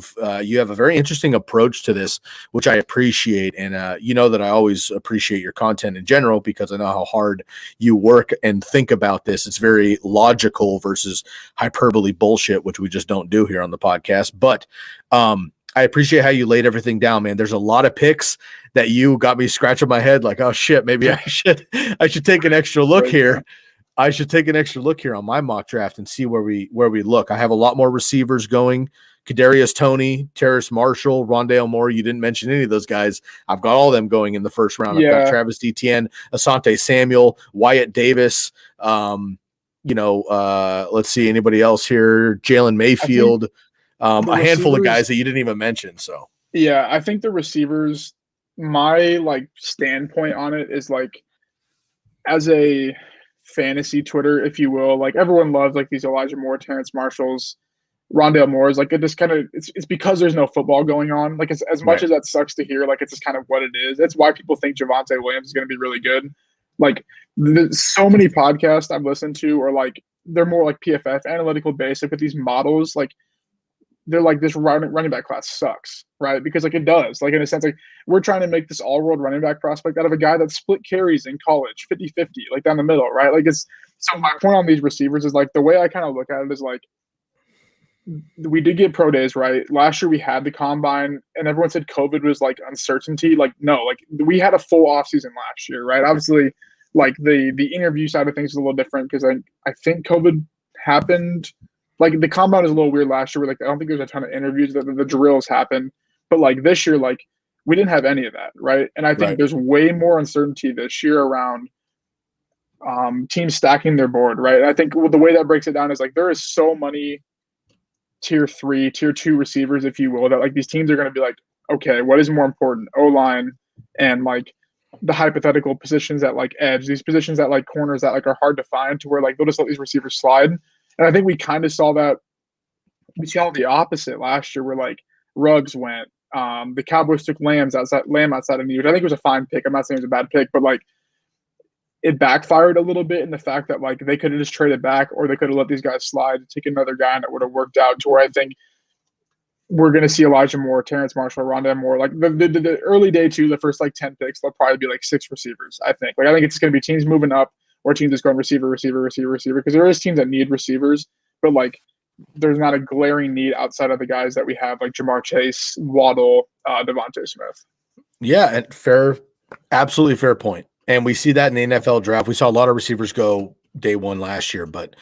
A: have a very interesting approach to this, which I appreciate. And you know that I always appreciate your content in general because I know how hard you work and think about this. It's very logical versus hyperbole bullshit, which we just don't do here on the podcast. But I appreciate how you laid everything down, man. There's a lot of picks that you got me scratching my head like, oh shit, maybe I should take an extra look here. I should take an extra look here on my mock draft and see where we look. I have a lot more receivers going. Kadarius Toney, Terrace Marshall, Rondale Moore. You didn't mention any of those guys. I've got all of them going in the first round.
B: Yeah.
A: I've got Travis Etienne, Asante Samuel, Wyatt Davis. Let's see anybody else here. Jalen Mayfield. A handful of guys that you didn't even mention. So
B: yeah, I think the receivers. My standpoint on it is as a fantasy Twitter, if you will, everyone loves these Elijah Moore, Terrence Marshalls, Rondale Moore's. It just kind of it's because there's no football going on. As much as that sucks to hear, it's just kind of what it is. That's why people think Javonte Williams is going to be really good. So many podcasts I've listened to are they're more PFF analytical based. With these models, they're this running back class sucks, right? Because it does. In a sense, we're trying to make this all-world running back prospect out of a guy that split carries in college, 50-50, down the middle, right? So my point on these receivers is the way I kind of look at it is we did get pro days, right? Last year we had the combine and everyone said COVID was uncertainty. No, we had a full offseason last year, right? Obviously, the interview side of things is a little different because I think COVID happened. The combine was a little weird last year. I don't think there's a ton of interviews. The drills happened, but this year, we didn't have any of that, right? And I think there's way more uncertainty this year around teams stacking their board, right? And I think the way that breaks it down is there is so many tier 3, tier 2 receivers, if you will, that these teams are going to be okay, what is more important, O-line and the hypothetical positions at edge, these positions at corners that are hard to find to where they'll just let these receivers slide. And I think we kind of saw that. We saw the opposite last year where Ruggs went. The Cowboys took Lamb outside of need, which I think was a fine pick. I'm not saying it was a bad pick, but it backfired a little bit in the fact that they could have just traded back or they could have let these guys slide to take another guy and it would have worked out to where I think we're going to see Elijah Moore, Terrence Marshall, Rondale Moore. The early day 2, the first 10 picks, they'll probably be 6 receivers, I think. I think it's going to be teams moving up or teams just going receiver, because there is teams that need receivers, but there's not a glaring need outside of the guys that we have Jamar Chase, Waddle, Devontae Smith.
A: Yeah, and absolutely fair point. And we see that in the NFL draft. We saw a lot of receivers go day 1 last year, but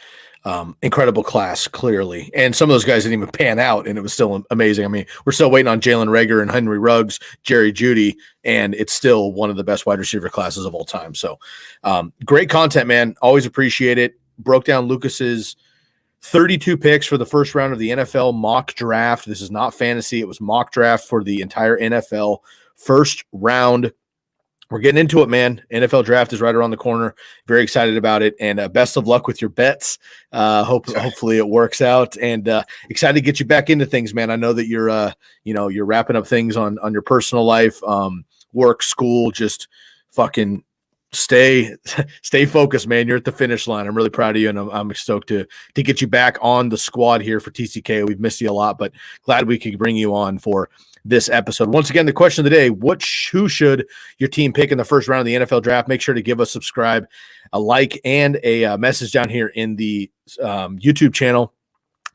A: incredible class, clearly. And some of those guys didn't even pan out, and it was still amazing. I mean, we're still waiting on Jalen Reagor and Henry Ruggs, Jerry Jeudy, and it's still one of the best wide receiver classes of all time. So great content, man. Always appreciate it. Broke down Lucas's 32 picks for the first round of the NFL mock draft. This is not fantasy. It was mock draft for the entire NFL first round. We're getting into it, man. NFL draft is right around the corner. Very excited about it, and best of luck with your bets. Hopefully it works out, and excited to get you back into things, man. I know that you're wrapping up things on your personal life, work, school, just fucking stay focused, man. You're at the finish line. I'm really proud of you, and I'm stoked to get you back on the squad here for TCK. We've missed you a lot, but glad we could bring you on for this episode. Once again, the question of the day: who should your team pick in the first round of the NFL draft? Make sure to give us subscribe, a like, and a message down here in the YouTube channel.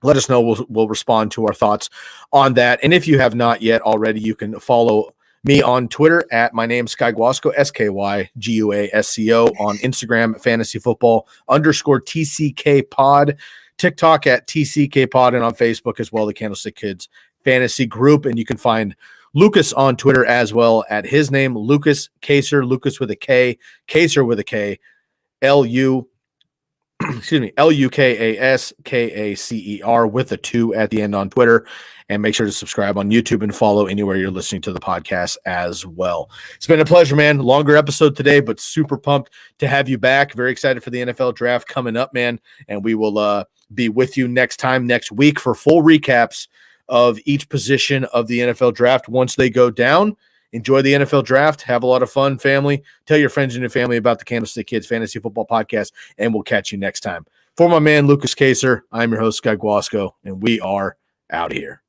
A: Let us know. We'll respond to our thoughts on that. And if you have not yet already, you can follow me on Twitter at my name Sky Guasco, SkyGuasco, on Instagram fantasyfootball_TCK pod, TikTok at TCK pod, and on Facebook as well, the Candlestick Kids Fantasy Group. And you can find Lukas on Twitter as well at his name, Lukas Kacer, Lukas with a K, Kacer with a K, LUKASKACER with a 2 at the end on Twitter. And make sure to subscribe on YouTube and follow anywhere you're listening to the podcast as well. It's been a pleasure, man. Longer episode today, but super pumped to have you back. Very excited for the NFL draft coming up, man. And we will be with you next week for full recaps of each position of the NFL draft once they go down. Enjoy the NFL draft. Have a lot of fun, family. Tell your friends and your family about the Candlestick Kids Fantasy Football Podcast, and we'll catch you next time. For my man, Lukas Kacer, I'm your host, Sky Guasco, and we are out here.